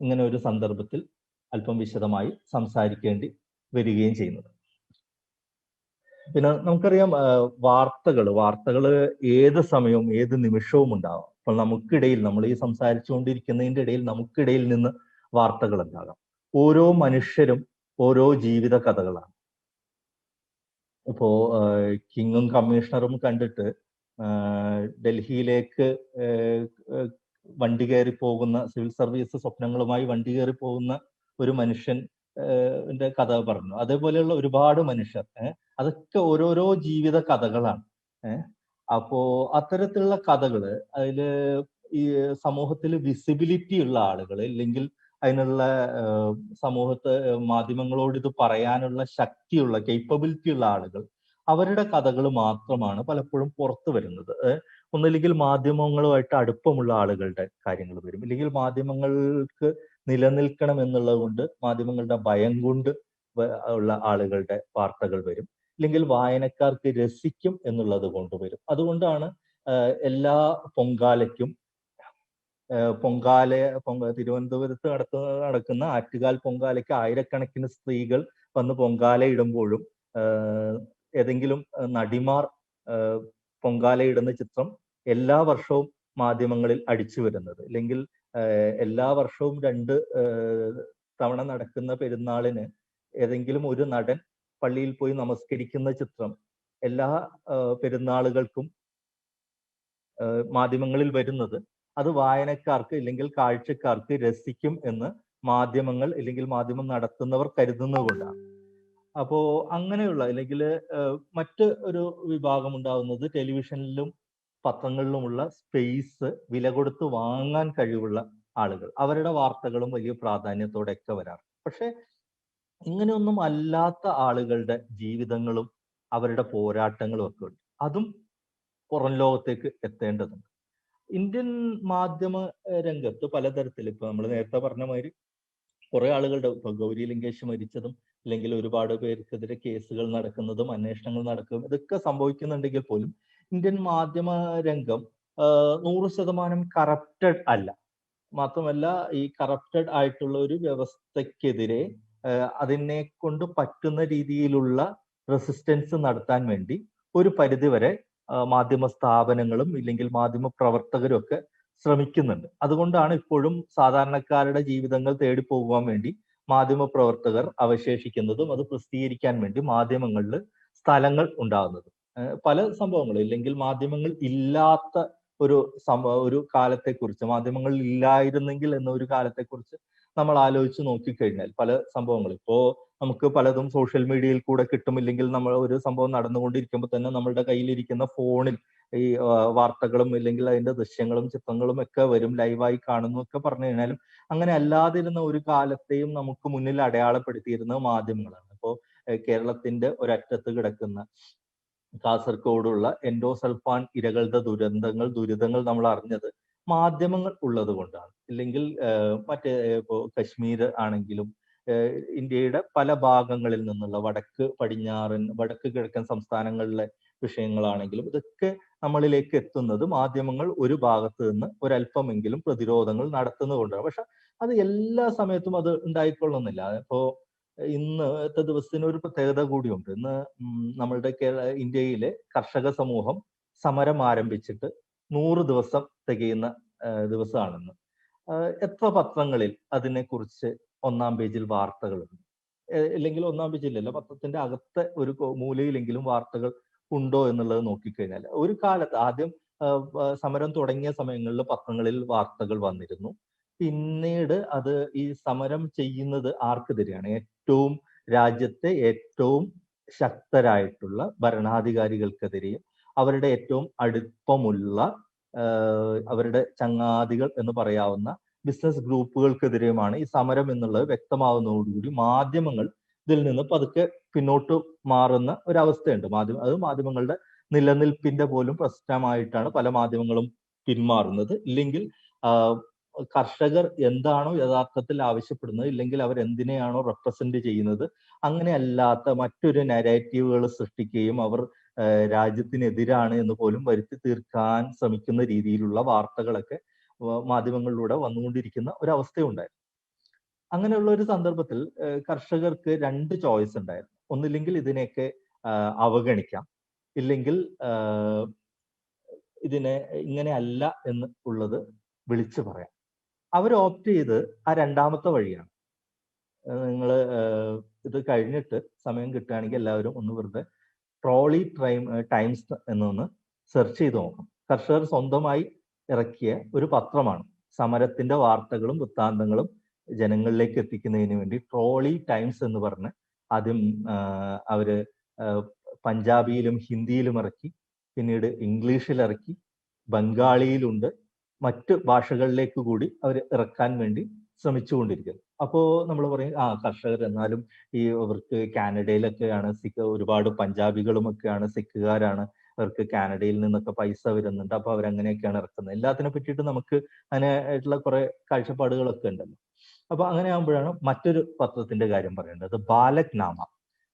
ഇങ്ങനെ ഒരു സന്ദർഭത്തിൽ അല്പം വിശദമായി സംസാരിക്കേണ്ടി വരികയും ചെയ്യുന്നത്. പിന്നെ നമുക്കറിയാം, വാർത്തകൾ ഏത് സമയവും ഏത് നിമിഷവും ഉണ്ടാവാം. അപ്പോൾ നമുക്കിടയിൽ, നമ്മൾ ഈ സംസാരിച്ചുകൊണ്ടിരിക്കുന്നതിൻ്റെ ഇടയിൽ നമുക്കിടയിൽ നിന്ന് വാർത്തകൾ ഉണ്ടാകാം. ഓരോ മനുഷ്യരും ഓരോ ജീവിത കഥകളാണ്. ഇപ്പോ കിങ്ങും കമ്മീഷണറും കണ്ടിട്ട് ഡൽഹിയിലേക്ക് വണ്ടി കയറി പോകുന്ന, സിവിൽ സർവീസ് സ്വപ്നങ്ങളുമായി വണ്ടി കയറി പോകുന്ന ഒരു മനുഷ്യൻ കഥ പറഞ്ഞു. അതേപോലെയുള്ള ഒരുപാട് മനുഷ്യർ, അതൊക്കെ ഓരോരോ ജീവിത കഥകളാണ്. അപ്പോ അത്തരത്തിലുള്ള കഥകള് അതില് ഈ സമൂഹത്തിൽ വിസിബിലിറ്റി ഉള്ള ആളുകൾ, ഇല്ലെങ്കിൽ അതിനുള്ള സമൂഹത്തെ മാധ്യമങ്ങളോട് ഇത് പറയാനുള്ള ശക്തിയുള്ള, കേപ്പബിലിറ്റി ഉള്ള ആളുകൾ, അവരുടെ കഥകൾ മാത്രമാണ് പലപ്പോഴും പുറത്തു വരുന്നത്. ഒന്നില്ലെങ്കിൽ മാധ്യമങ്ങളുമായിട്ട് അടുപ്പമുള്ള ആളുകളുടെ കാര്യങ്ങൾ വരും, ഇല്ലെങ്കിൽ മാധ്യമങ്ങൾക്ക് നിലനിൽക്കണം എന്നുള്ളത് കൊണ്ട്, മാധ്യമങ്ങളുടെ ഭയം കൊണ്ട് ഉള്ള ആളുകളുടെ വാർത്തകൾ വരും, ഇല്ലെങ്കിൽ വായനക്കാർക്ക് രസിക്കും എന്നുള്ളത് കൊണ്ടുവരും. അതുകൊണ്ടാണ് എല്ലാ പൊങ്കാലയ്ക്കും തിരുവനന്തപുരത്ത് നടക്കുന്ന ആറ്റുകാൽ പൊങ്കാലയ്ക്ക് ആയിരക്കണക്കിന് സ്ത്രീകൾ വന്ന് പൊങ്കാല ഇടുമ്പോഴും ഏതെങ്കിലും നടിമാർ പൊങ്കാലയിടുന്ന ചിത്രം എല്ലാ വർഷവും മാധ്യമങ്ങളിൽ അടിച്ചു വരുന്നത്, അല്ലെങ്കിൽ എല്ലാ വർഷവും 2 തവണ നടക്കുന്ന പെരുന്നാളിന് ഏതെങ്കിലും ഒരു നടൻ പള്ളിയിൽ പോയി നമസ്കരിക്കുന്ന ചിത്രം എല്ലാ പെരുന്നാളുകൾക്കും മാധ്യമങ്ങളിൽ വരുന്നത്, അത് വായനക്കാർക്ക് ഇല്ലെങ്കിൽ കാഴ്ചക്കാർക്ക് രസിക്കും എന്ന് മാധ്യമങ്ങൾ അല്ലെങ്കിൽ മാധ്യമം നടത്തുന്നവർ കരുതുന്നത് കൊണ്ടാണ്. അപ്പോ അങ്ങനെയുള്ള, അല്ലെങ്കിൽ മറ്റ് ഒരു വിഭാഗം ഉണ്ടാവുന്നത് ടെലിവിഷനിലും പത്രങ്ങളിലുമുള്ള സ്പേസ് വില കൊടുത്ത് വാങ്ങാൻ കഴിവുള്ള ആളുകൾ. അവരുടെ വാർത്തകളും വലിയ പ്രാധാന്യത്തോടെയൊക്കെ വരാറ്. പക്ഷെ ഇങ്ങനെയൊന്നും അല്ലാത്ത ആളുകളുടെ ജീവിതങ്ങളും അവരുടെ പോരാട്ടങ്ങളും ഒക്കെ ഉണ്ട്. അതും പുറം ലോകത്തേക്ക് എത്തേണ്ടതുണ്ട്. ഇന്ത്യൻ മാധ്യമ രംഗത്ത് പലതരത്തിൽ, ഇപ്പൊ നമ്മൾ നേരത്തെ പറഞ്ഞ മാതിരി കുറെ ആളുകളുടെ, ഇപ്പൊ ഗൗരി ലങ്കേഷ് മരിച്ചതും, അല്ലെങ്കിൽ ഒരുപാട് പേർക്കെതിരെ കേസുകൾ നടക്കുന്നതും അന്വേഷണങ്ങൾ നടക്കുന്നതും ഇതൊക്കെ സംഭവിക്കുന്നുണ്ടെങ്കിൽ പോലും ഇന്ത്യൻ മാധ്യമ രംഗം 100% കറപ്റ്റഡ് അല്ല. മാത്രമല്ല, ഈ കറപ്റ്റഡ് ആയിട്ടുള്ള ഒരു വ്യവസ്ഥക്കെതിരെ അതിനെ കൊണ്ട് പറ്റുന്ന രീതിയിലുള്ള റെസിസ്റ്റൻസ് നടത്താൻ വേണ്ടി ഒരു പരിധിവരെ മാധ്യമ സ്ഥാപനങ്ങളും ഇല്ലെങ്കിൽ മാധ്യമ പ്രവർത്തകരും ഒക്കെ ശ്രമിക്കുന്നുണ്ട്. അതുകൊണ്ടാണ് ഇപ്പോഴും സാധാരണക്കാരുടെ ജീവിതങ്ങൾ തേടി പോകുവാൻ വേണ്ടി മാധ്യമ പ്രവർത്തകർ അവശേഷിക്കുന്നതും അത് പ്രസിദ്ധീകരിക്കാൻ വേണ്ടി മാധ്യമങ്ങളിൽ സ്ഥലങ്ങൾ ഉണ്ടാകുന്നതും. പല സംഭവങ്ങളും, ഇല്ലെങ്കിൽ മാധ്യമങ്ങൾ ഇല്ലാത്ത ഒരു കാലത്തെക്കുറിച്ച്, മാധ്യമങ്ങൾ ഇല്ലായിരുന്നെങ്കിൽ എന്ന ഒരു കാലത്തെക്കുറിച്ച് നമ്മൾ ആലോചിച്ച് നോക്കിക്കഴിഞ്ഞാൽ പല സംഭവങ്ങൾ ഇപ്പോ നമുക്ക് പലതും സോഷ്യൽ മീഡിയയിൽ കൂടെ കിട്ടും, ഇല്ലെങ്കിൽ നമ്മൾ ഒരു സംഭവം നടന്നുകൊണ്ടിരിക്കുമ്പോൾ തന്നെ നമ്മളുടെ കയ്യിലിരിക്കുന്ന ഫോണിൽ ഈ വാർത്തകളും ഇല്ലെങ്കിൽ അതിന്റെ ദൃശ്യങ്ങളും ചിത്രങ്ങളും ഒക്കെ വരും, ലൈവായി കാണുന്നു ഒക്കെ പറഞ്ഞു കഴിഞ്ഞാലും അങ്ങനെ അല്ലാതിരുന്ന ഒരു കാലത്തെയും നമുക്ക് മുന്നിൽ അടയാളപ്പെടുത്തിയിരുന്നത് മാധ്യമങ്ങളാണ്. ഇപ്പോൾ കേരളത്തിന്റെ ഒരറ്റത്ത് കിടക്കുന്ന കാസർഗോഡുള്ള എൻഡോസൾഫാൻ ഇരകളുടെ ദുരിതങ്ങൾ നമ്മൾ അറിഞ്ഞത് മാധ്യമങ്ങൾ ഉള്ളത് കൊണ്ടാണ്. ഇല്ലെങ്കിൽ മറ്റേ ഇപ്പോ കശ്മീർ ആണെങ്കിലും ഇന്ത്യയുടെ പല ഭാഗങ്ങളിൽ നിന്നുള്ള വടക്ക് കിഴക്കൻ സംസ്ഥാനങ്ങളിലെ വിഷയങ്ങളാണെങ്കിലും ഇതൊക്കെ നമ്മളിലേക്ക് എത്തുന്നത് മാധ്യമങ്ങൾ ഒരു ഭാഗത്ത് നിന്ന് ഒരല്പമെങ്കിലും പ്രതിരോധങ്ങൾ നടത്തുന്നത് കൊണ്ടാണ്. പക്ഷെ അത് എല്ലാ സമയത്തും അത് ഉണ്ടായിക്കൊള്ളുന്നില്ല. ഇപ്പോ ഇന്നത്തെ ദിവസത്തിന് ഒരു പ്രത്യേകത കൂടിയുണ്ട്. ഇന്ന് നമ്മളുടെ ഇന്ത്യയിലെ കർഷക സമൂഹം സമരം ആരംഭിച്ചിട്ട് 100 ദിവസം തികയുന്ന ദിവസമാണെന്ന്. എത്ര പത്രങ്ങളിൽ അതിനെക്കുറിച്ച് 1-ാം പേജിൽ വാർത്തകളുണ്ട്? ഇല്ലെങ്കിൽ 1-ാം പേജിലല്ല, പത്രത്തിന്റെ അകത്തെ ഒരു മൂലയിലെങ്കിലും വാർത്തകൾ ഉണ്ടോ എന്നുള്ളത് നോക്കിക്കഴിഞ്ഞാൽ, ഒരു കാലത്ത് ആദ്യം സമരം തുടങ്ങിയ സമയങ്ങളിൽ പത്രങ്ങളിൽ വാർത്തകൾ വന്നിരുന്നു. പിന്നീട് അത് ഈ സമരം ചെയ്യുന്നത് ആർക്കെതിരെയാണ്? രാജ്യത്തെ ഏറ്റവും ശക്തരായിട്ടുള്ള ഭരണാധികാരികൾക്കെതിരെയും അവരുടെ ഏറ്റവും അടുപ്പമുള്ള അവരുടെ ചങ്ങാതികൾ എന്ന് പറയാവുന്ന ബിസിനസ് ഗ്രൂപ്പുകൾക്കെതിരെയുമാണ് ഈ സമരം എന്നുള്ളത് വ്യക്തമാവുന്നതോടുകൂടി മാധ്യമങ്ങൾ ഇതിൽ നിന്ന് പതുക്കെ പിന്നോട്ട് മാറുന്ന ഒരവസ്ഥയുണ്ട്. മാധ്യമങ്ങളുടെ നിലനിൽപ്പിന്റെ പോലും പ്രശ്നമായിട്ടാണ് പല മാധ്യമങ്ങളും പിന്മാറുന്നത്. ഇല്ലെങ്കിൽ കർഷകർ എന്താണോ യഥാർത്ഥത്തിൽ ആവശ്യപ്പെടുന്നത്, ഇല്ലെങ്കിൽ അവർ എന്തിനെയാണോ റെപ്രസെന്റ് ചെയ്യുന്നത്, അങ്ങനെ അല്ലാത്ത മറ്റൊരു നരേറ്റീവുകൾ സൃഷ്ടിക്കുകയും അവർ രാജ്യത്തിനെതിരാണ് എന്ന് പോലും വരുത്തി തീർക്കാൻ ശ്രമിക്കുന്ന രീതിയിലുള്ള വാർത്തകളൊക്കെ മാധ്യമങ്ങളിലൂടെ വന്നുകൊണ്ടിരിക്കുന്ന ഒരവസ്ഥയുണ്ടായിരുന്നു. അങ്ങനെയുള്ള ഒരു സന്ദർഭത്തിൽ കർഷകർക്ക് 2 ചോയ്സ് ഉണ്ടായിരുന്നു. ഒന്നില്ലെങ്കിൽ ഇതിനെയൊക്കെ അവഗണിക്കാം, ഇല്ലെങ്കിൽ ഇതിനെ ഇങ്ങനെ അല്ല എന്ന് ഉള്ളത് വിളിച്ചു പറയാം. അവർ ഓപ്റ്റ് ചെയ്ത് ആ 2ാമത്തെ വഴിയാണ്. നിങ്ങൾ ഇത് കഴിഞ്ഞിട്ട് സമയം കിട്ടുകയാണെങ്കിൽ എല്ലാവരും ഒന്ന് വെറുതെ ട്രോളി ടൈംസ് എന്നൊന്ന് സെർച്ച് ചെയ്ത് നോക്കും. കർഷകർ സ്വന്തമായി ഇറക്കിയ ഒരു പത്രമാണ്. സമരത്തിന്റെ വാർത്തകളും വൃത്താന്തങ്ങളും ജനങ്ങളിലേക്ക് എത്തിക്കുന്നതിന് വേണ്ടി ട്രോളി ടൈംസ് എന്ന് പറഞ്ഞ് ആദ്യം അവര് പഞ്ചാബിയിലും ഹിന്ദിയിലും ഇറക്കി, പിന്നീട് ഇംഗ്ലീഷിൽ ഇറക്കി, ബംഗാളിയിലുണ്ട്, മറ്റ് ഭാഷകളിലേക്ക് കൂടി അവർ ഇറക്കാൻ വേണ്ടി ശ്രമിച്ചുകൊണ്ടിരിക്കുന്നു. അപ്പോൾ നമ്മൾ പറയും കർഷകർ എന്നാലും അവർക്ക് കാനഡയിലൊക്കെയാണ് ഒരുപാട് പഞ്ചാബികളുമൊക്കെയാണ്, സിഖുകാരാണ്, അവർക്ക് കാനഡയിൽ നിന്നൊക്കെ പൈസ വരുന്നുണ്ട്, അപ്പൊ അവരങ്ങനെയൊക്കെയാണ് ഇറക്കുന്നത്. എല്ലാത്തിനെ പറ്റിയിട്ട് നമുക്ക് അതിനായിട്ടുള്ള കുറെ കാഴ്ചപ്പാടുകളൊക്കെ ഉണ്ടല്ലോ. അപ്പൊ അങ്ങനെ ആകുമ്പോഴാണ് മറ്റൊരു പത്രത്തിന്റെ കാര്യം പറയേണ്ടത്, ബാലക്നാമ.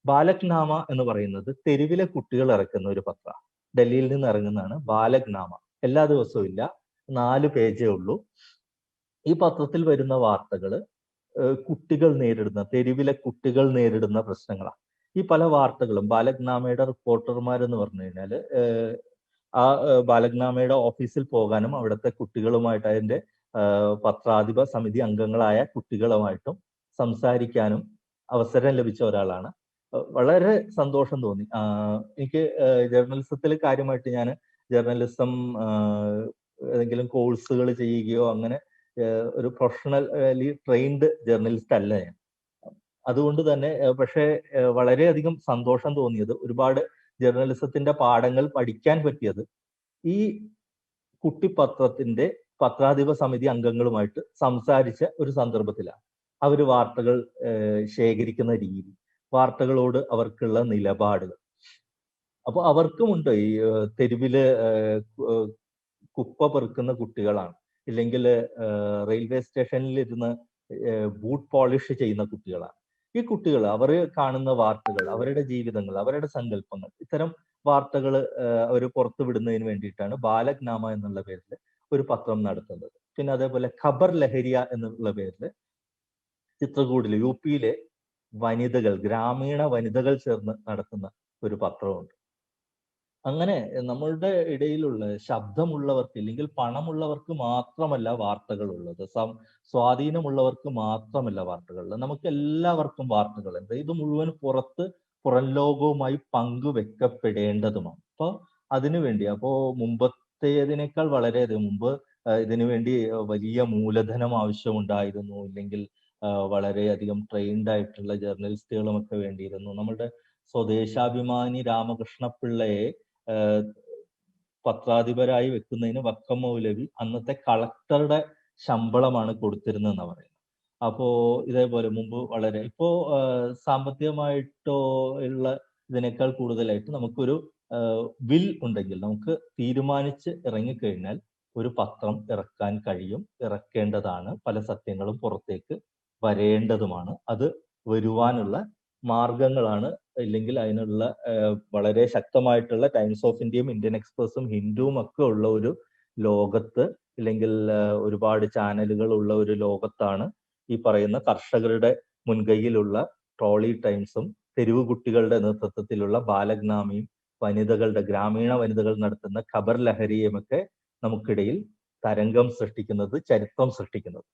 ബാലക്നാമ എന്ന് പറയുന്നത് തെരുവിലെ കുട്ടികൾ ഇറക്കുന്ന ഒരു പത്ര, ഡൽഹിയിൽ നിന്ന് ഇറങ്ങുന്നതാണ് ബാലക്നാമ. എല്ലാ ദിവസവും ഇല്ല, 4 പേജേ ഉള്ളൂ. ഈ പത്രത്തിൽ വരുന്ന വാർത്തകൾ കുട്ടികൾ നേരിടുന്ന, തെരുവിലെ കുട്ടികൾ നേരിടുന്ന പ്രശ്നങ്ങളാണ്. ഈ പല വാർത്തകളും ബാലക്നാമയുടെ റിപ്പോർട്ടർമാരെന്ന് പറഞ്ഞു കഴിഞ്ഞാല് ആ ബാലക്നാമയുടെ ഓഫീസിൽ പോകാനും അവിടുത്തെ കുട്ടികളുമായിട്ട്, അതിന്റെ പത്രാധിപ സമിതി അംഗങ്ങളായ കുട്ടികളുമായിട്ടും സംസാരിക്കാനും അവസരം ലഭിച്ച ഒരാളാണ്. വളരെ സന്തോഷം തോന്നി. എനിക്ക് ജേർണലിസത്തിൽ കാര്യമായിട്ട് ഞാൻ ജേർണലിസം ഏതെങ്കിലും കോഴ്സുകൾ ചെയ്യുകയോ അങ്ങനെ ഒരു പ്രൊഫഷണലി ട്രെയിൻഡ് ജേർണലിസ്റ്റ് അല്ല ഞാൻ. അതുകൊണ്ട് തന്നെ പക്ഷേ വളരെയധികം സന്തോഷം തോന്നിയത്, ഒരുപാട് ജേർണലിസത്തിന്റെ പാഠങ്ങൾ പഠിക്കാൻ പറ്റിയത് ഈ കുട്ടിപത്രത്തിന്റെ പത്രാധിപ സമിതി അംഗങ്ങളുമായിട്ട് സംസാരിച്ച ഒരു സന്ദർഭത്തിലാണ്. അവർ വാർത്തകൾ ശേഖരിക്കുന്ന രീതി, വാർത്തകളോട് അവർക്കുള്ള നിലപാടുകൾ. അപ്പൊ അവർക്കുമുണ്ട് ഈ തെരുവില് കുപ്പ പെറുക്കുന്ന കുട്ടികളാണ്, ഇല്ലെങ്കിൽ റെയിൽവേ സ്റ്റേഷനിൽ ഇരുന്ന് ബൂട്ട് പോളിഷ് ചെയ്യുന്ന കുട്ടികളാണ്. ഈ കുട്ടികൾ അവർ കാണുന്ന വാർത്തകൾ, അവരുടെ ജീവിതങ്ങൾ, അവരുടെ സങ്കല്പങ്ങൾ, ഇത്തരം വാർത്തകൾ അവർ പുറത്തു വിടുന്നതിന് വേണ്ടിയിട്ടാണ് ബാലക്നാമ എന്നുള്ള പേരിൽ ഒരു പത്രം നടത്തുന്നത്. പിന്നെ അതേപോലെ ഖബർ ലഹരിയ എന്നുള്ള പേരിൽ ചിത്രകൂടിൽ UP-യിലെ വനിതകൾ, ഗ്രാമീണ വനിതകൾ ചേർന്ന് നടത്തുന്ന ഒരു പത്രമുണ്ട്. അങ്ങനെ നമ്മളുടെ ഇടയിലുള്ള ശബ്ദമുള്ളവർക്ക്, ഇല്ലെങ്കിൽ പണമുള്ളവർക്ക് മാത്രമല്ല വാർത്തകൾ ഉള്ളത്, സ്വാധീനമുള്ളവർക്ക് മാത്രമല്ല വാർത്തകൾ ഉള്ളത്, നമുക്ക് എല്ലാവർക്കും വാർത്തകളുണ്ട്. ഇത് മുഴുവൻ പുറം ലോകവുമായി പങ്കുവെക്കപ്പെടേണ്ടതുമാണ്. അപ്പൊ അതിനുവേണ്ടി മുമ്പത്തേതിനേക്കാൾ വളരെയധികം മുമ്പ് ഇതിനു വേണ്ടി വലിയ മൂലധനം ആവശ്യമുണ്ടായിരുന്നു, ഇല്ലെങ്കിൽ വളരെയധികം ട്രെയിൻഡ് ആയിട്ടുള്ള ജേർണലിസ്റ്റുകളും ഒക്കെ വേണ്ടിയിരുന്നു. നമ്മുടെ സ്വദേശാഭിമാനി രാമകൃഷ്ണ പിള്ളയെ പത്രാധിപരായി വെക്കുന്നതിന് വക്കം മൗലവി അന്നത്തെ കളക്ടറുടെ ശമ്പളമാണ് കൊടുത്തിരുന്നതെന്ന് പറയുന്നത്. അപ്പോ ഇതേപോലെ മുമ്പ് ഇപ്പോ സാമ്പത്തികമായിട്ടോ ഉള്ള ഇതിനേക്കാൾ കൂടുതലായിട്ട് നമുക്കൊരു വിൽ ഉണ്ടെങ്കിൽ, നമുക്ക് തീരുമാനിച്ച് ഇറങ്ങിക്കഴിഞ്ഞാൽ ഒരു പത്രം ഇറക്കാൻ കഴിയും, ഇറക്കേണ്ടതാണ്. പല സത്യങ്ങളും പുറത്തേക്ക് വരേണ്ടതുമാണ്. അത് വരുവാനുള്ള മാർഗങ്ങളാണ്, ഇല്ലെങ്കിൽ അതിനുള്ള വളരെ ശക്തമായിട്ടുള്ള ടൈംസ് ഓഫ് ഇന്ത്യയും ഇന്ത്യൻ എക്സ്പ്രസും ഹിന്ദുവും ഒക്കെ ഉള്ള ഒരു ലോകത്ത്, ഇല്ലെങ്കിൽ ഒരുപാട് ചാനലുകൾ ഉള്ള ഒരു ലോകത്താണ് ഈ പറയുന്ന കർഷകരുടെ മുൻകൈയിലുള്ള ട്രോളി ടൈംസും തെരുവ് കുട്ടികളുടെ നേതൃത്വത്തിലുള്ള ബാലഗ്നാമിയും ഗ്രാമീണ വനിതകൾ നടത്തുന്ന ഖബർ ലഹരിയുമൊക്കെ നമുക്കിടയിൽ തരംഗം സൃഷ്ടിക്കുന്നത്, ചരിത്രം സൃഷ്ടിക്കുന്നത്.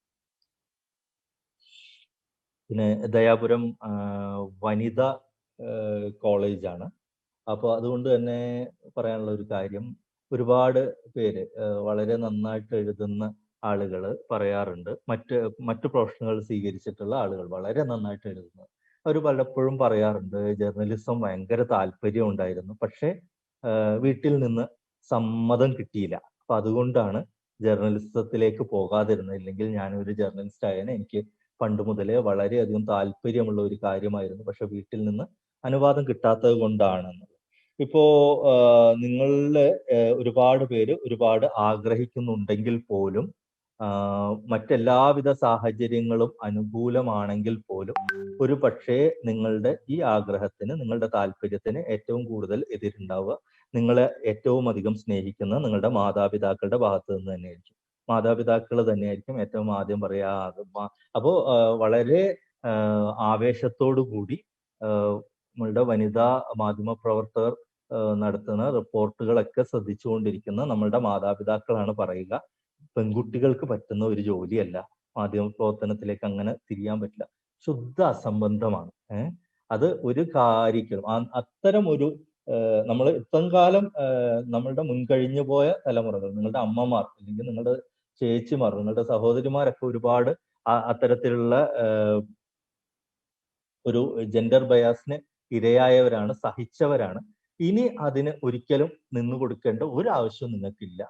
പിന്നെ ദയാപുരം വനിതാ കോളേജാണ്. അപ്പോൾ അതുകൊണ്ട് തന്നെ പറയാനുള്ള ഒരു കാര്യം, ഒരുപാട് പേര് വളരെ നന്നായിട്ട് എഴുതുന്ന ആളുകൾ പറയാറുണ്ട്, മറ്റ് പ്രൊഫഷനുകൾ സ്വീകരിച്ചിട്ടുള്ള ആളുകൾ വളരെ നന്നായിട്ട് എഴുതുന്നത്. അവർ പലപ്പോഴും പറയാറുണ്ട്, ജേർണലിസം ഭയങ്കര താല്പര്യം ഉണ്ടായിരുന്നു, പക്ഷെ വീട്ടിൽ നിന്ന് സമ്മതം കിട്ടിയില്ല, അപ്പൊ അതുകൊണ്ടാണ് ജേർണലിസത്തിലേക്ക് പോകാതിരുന്നത്. ഇല്ലെങ്കിൽ ഞാനൊരു ജേർണലിസ്റ്റ് ആയതിനെ എനിക്ക് പണ്ട് മുതലേ വളരെയധികം താല്പര്യമുള്ള ഒരു കാര്യമായിരുന്നു, പക്ഷെ വീട്ടിൽ നിന്ന് അനുവാദം കിട്ടാത്തത് കൊണ്ടാണെന്നുള്ളത്. ഇപ്പോ നിങ്ങളില് ഒരുപാട് പേര് ഒരുപാട് ആഗ്രഹിക്കുന്നുണ്ടെങ്കിൽ പോലും, മറ്റെല്ലാവിധ സാഹചര്യങ്ങളും അനുകൂലമാണെങ്കിൽ പോലും, ഒരു പക്ഷേ നിങ്ങളുടെ ഈ ആഗ്രഹത്തിന്, നിങ്ങളുടെ താല്പര്യത്തിന് ഏറ്റവും കൂടുതൽ എതിരുണ്ടാവുക നിങ്ങളെ ഏറ്റവും അധികം സ്നേഹിക്കുന്ന നിങ്ങളുടെ മാതാപിതാക്കളുടെ ഭാഗത്ത് നിന്ന് തന്നെയായിരിക്കും. മാതാപിതാക്കൾ തന്നെയായിരിക്കും ഏറ്റവും ആദ്യം പറയാ. അപ്പോ വളരെ ആവേശത്തോടു കൂടി നമ്മളുടെ വനിതാ മാധ്യമ പ്രവർത്തകർ നടത്തുന്ന റിപ്പോർട്ടുകളൊക്കെ ശ്രദ്ധിച്ചുകൊണ്ടിരിക്കുന്ന നമ്മളുടെ മാതാപിതാക്കളാണ് പറയുക, പെൺകുട്ടികൾക്ക് പറ്റുന്ന ഒരു ജോലിയല്ല മാധ്യമ പ്രവർത്തനത്തിലേക്ക്, അങ്ങനെ തിരിയാൻ പറ്റില്ല, ശുദ്ധ അസംബന്ധമാണ്. അത് ഒരു കാര്യത്തിലും അത്തരം ഒരു നമ്മൾ ഇത്രയും കാലം നമ്മളുടെ മുൻകഴിഞ്ഞു പോയ തലമുറകൾ, നിങ്ങളുടെ അമ്മമാർ അല്ലെങ്കിൽ നിങ്ങളുടെ ചേച്ചിമാർ, നിങ്ങളുടെ സഹോദരിമാരൊക്കെ ഒരുപാട് അത്തരത്തിലുള്ള ഒരു ജെൻഡർ ബയാസിന് ഇരയായവരാണ്, സഹിച്ചവരാണ്. ഇനി അതിന് ഒരിക്കലും നിന്നു കൊടുക്കേണ്ട ഒരു ആവശ്യവും നിങ്ങൾക്കില്ല.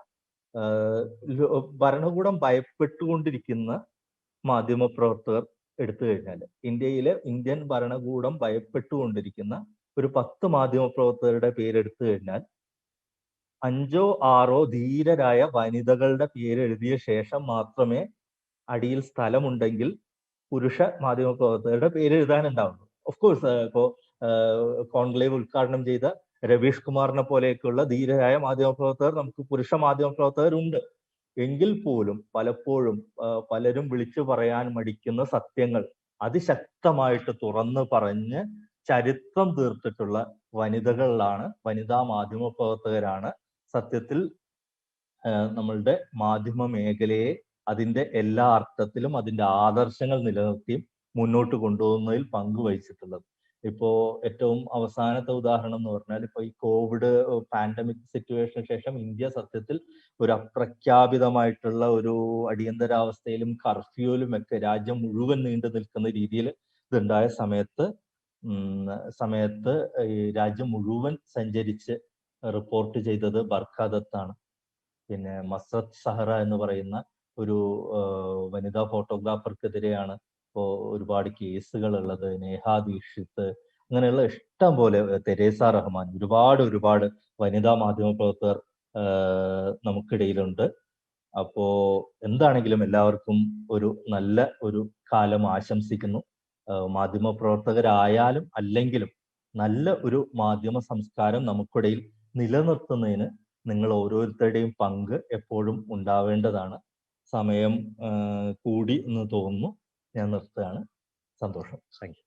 ഭരണകൂടം ഭയപ്പെട്ടുകൊണ്ടിരിക്കുന്ന മാധ്യമപ്രവർത്തകർ എടുത്തു കഴിഞ്ഞാൽ, ഇന്ത്യൻ ഭരണകൂടം ഭയപ്പെട്ടുകൊണ്ടിരിക്കുന്ന ഒരു 10 മാധ്യമപ്രവർത്തകരുടെ പേരെടുത്തു കഴിഞ്ഞാൽ 5ഓ 6ഓ ധീരരായ വനിതകളുടെ പേരെഴുതിയ ശേഷം മാത്രമേ അടിയിൽ സ്ഥലമുണ്ടെങ്കിൽ പുരുഷ മാധ്യമപ്രവർത്തകരുടെ പേര് എഴുതാനുണ്ടാവുള്ളൂ. ഓഫ് കോഴ്സ് ഇപ്പോ കോൺക്ലേവ് ഉദ്ഘാടനം ചെയ്ത രവീഷ് കുമാറിനെ പോലെയൊക്കെയുള്ള ധീരരായ മാധ്യമപ്രവർത്തകർ, നമുക്ക് പുരുഷ മാധ്യമപ്രവർത്തകരുണ്ട്. എങ്കിൽ പോലും പലപ്പോഴും പലരും വിളിച്ചു പറയാൻ മടിക്കുന്ന സത്യങ്ങൾ അതിശക്തമായിട്ട് തുറന്നു പറഞ്ഞ് ചരിത്രം തീർത്തിട്ടുള്ള വനിതാ മാധ്യമപ്രവർത്തകരാണ് സത്യത്തിൽ നമ്മളുടെ മാധ്യമ മേഖലയെ അതിന്റെ എല്ലാ അർത്ഥത്തിലും അതിന്റെ ആദർശങ്ങൾ നിലനിർത്തിയും മുന്നോട്ട് കൊണ്ടുപോകുന്നതിൽ പങ്കുവഹിച്ചിട്ടുള്ളത്. ഇപ്പോ ഏറ്റവും അവസാനത്തെ ഉദാഹരണം എന്ന് പറഞ്ഞാൽ, ഇപ്പൊ ഈ കോവിഡ് പാൻഡമിക് സിറ്റുവേഷന് ശേഷം ഇന്ത്യ സത്യത്തിൽ ഒരു അപ്രഖ്യാപിതമായിട്ടുള്ള ഒരു അടിയന്തരാവസ്ഥയിലും കർഫ്യൂവിലും ഒക്കെ രാജ്യം മുഴുവൻ നീണ്ടു നിൽക്കുന്ന രീതിയിൽ ഇതുണ്ടായ സമയത്ത് ഈ രാജ്യം മുഴുവൻ സഞ്ചരിച്ച് റിപ്പോർട്ട് ചെയ്തത് ബർഖ ദത്താണ്. പിന്നെ മസ്രത്ത് സഹറ എന്ന് പറയുന്ന ഒരു വനിതാ ഫോട്ടോഗ്രാഫർക്കെതിരെയാണ് ഇപ്പോൾ ഒരുപാട് കേസുകൾ ഉള്ളത്. നേഹ ദീക്ഷിത്, അങ്ങനെയുള്ള ഇഷ്ടം പോലെ, തെരേസ റഹ്മാൻ, ഒരുപാട് വനിതാ മാധ്യമപ്രവർത്തകർ നമുക്കിടയിലുണ്ട്. അപ്പോ എന്താണെങ്കിലും എല്ലാവർക്കും ഒരു നല്ല ഒരു കാലം ആശംസിക്കുന്നു. മാധ്യമപ്രവർത്തകരായാലും അല്ലെങ്കിലും നല്ല ഒരു മാധ്യമ സംസ്കാരം നമുക്കിടയിൽ നിലനിർത്തുന്നതിന് നിങ്ങൾ ഓരോരുത്തരുടെയും പങ്ക് എപ്പോഴും ഉണ്ടാവേണ്ടതാണ്. സമയം കൂടി എന്ന് തോന്നുന്നു. ഞാൻ നിർത്തുകയാണ്. സന്തോഷം. Thank you.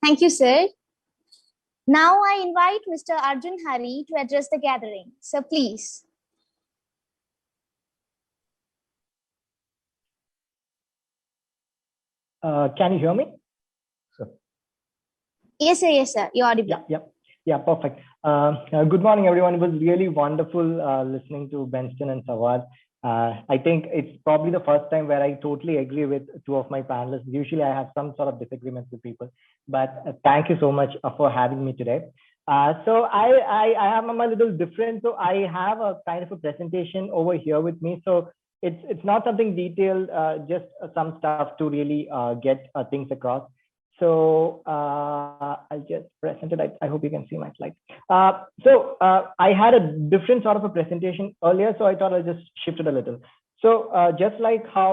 Thank you, sir. Now I invite Mr. Arjun Hari to address the gathering. So please. Can you hear me? Sure. Yes, sir. Yes, sir. You're audible. Yeah, perfect. Good morning, everyone. It was really wonderful listening to Bensten and Sawad. I think it's probably the first time where I totally agree with two of my panelists. Usually I have some sort of disagreements with people, but thank you so much for having me today. So I am a little different. So I have a kind of a presentation over here with me. So it's not something detailed, just some stuff to really get things across. So I'll just present it. I hope you can see my slide. So I had a different sort of a presentation earlier, so I thought I'll just shift it a little. So just like how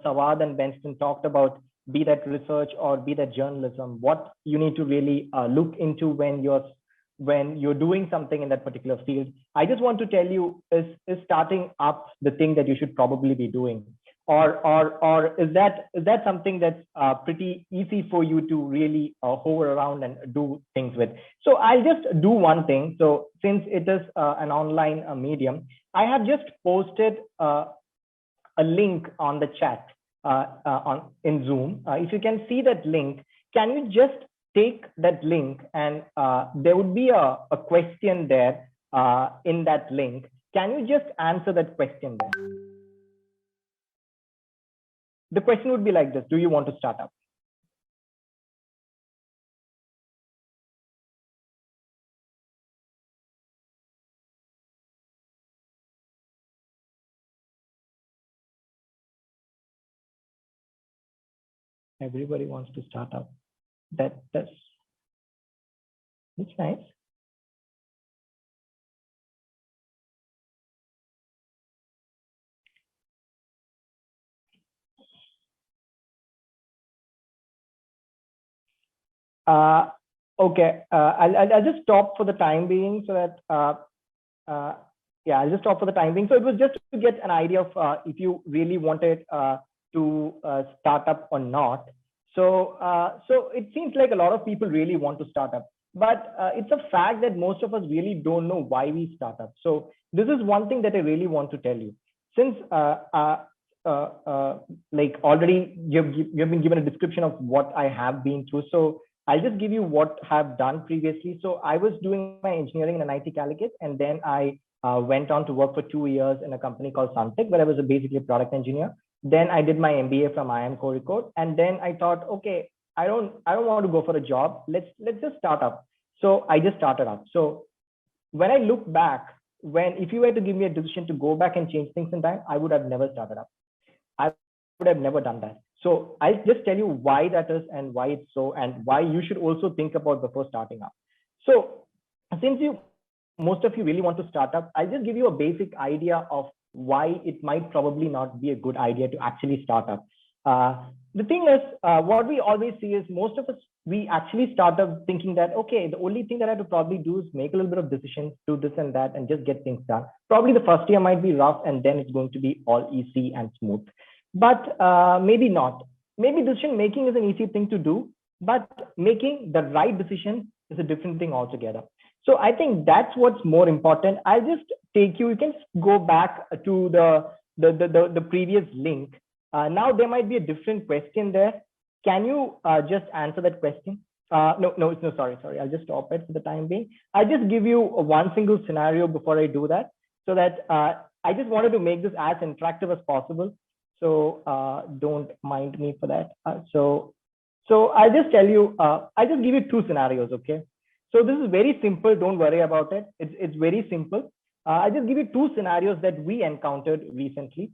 Sawad and Bensten talked about, be that research or be that journalism, what you need to really look into when you're doing something in that particular field, I just want to tell you is starting up the thing that you should probably be doing. Or is that something that's pretty easy for you to really hover around and do things with? So I'll just do one thing. So since it is an online medium, I have just posted a link on the chat in Zoom. If you can see that link, can you just take that link and there would be a question there in that link. Can you just answer that question there? The question would be like this: do you want to start up? Everybody wants to start up. That's nice. Okay, I'll just stop for the time being so that I'll just stop for the time being. So it was just to get an idea of if you really wanted to start up or not. So it seems like a lot of people really want to start up, but it's a fact that most of us really don't know why we start up. So this is one thing that I really want to tell you. Since like already you've been given a description of what I have been through, so I'll just give you what I've done previously. So I was doing my engineering in NIT Calicut, and then I went on to work for 2 years in a company called Suntech, where I was basically a product engineer. Then I did my MBA from IIM Kozhikode, and then I thought, okay, I don't want to go for a job. Let's just start up. So I just started up. So when I look back, if you were to give me a decision to go back and change things in time, I would have never started up. I would have never done that. So I'll just tell you why that is and why it's so, and why you should also think about before starting up. So since most of you really want to start up, I'll just give you a basic idea of why it might probably not be a good idea to actually start up. The thing is, what we always see is most of us, we actually start up thinking that, okay, the only thing that I have to probably do is make a little bit of decisions, do this and that, and just get things done. Probably the first year might be rough, and then it's going to be all easy and smooth. But maybe not. Maybe decision making is an easy thing to do, but making the right decision is a different thing altogether. So I think that's what's more important. I'll just take you can go back to the previous link. Now there might be a different question there. Can you just answer that question? No, sorry. I'll just stop it for the time being. I'll just give you one single scenario before I do that, so that I just wanted to make this as interactive as possible. So don't mind me for that. So I'll just tell you, I'll just give you two scenarios, okay? So this is very simple. Don't worry about it. It's very simple. I'll just give you two scenarios that we encountered recently.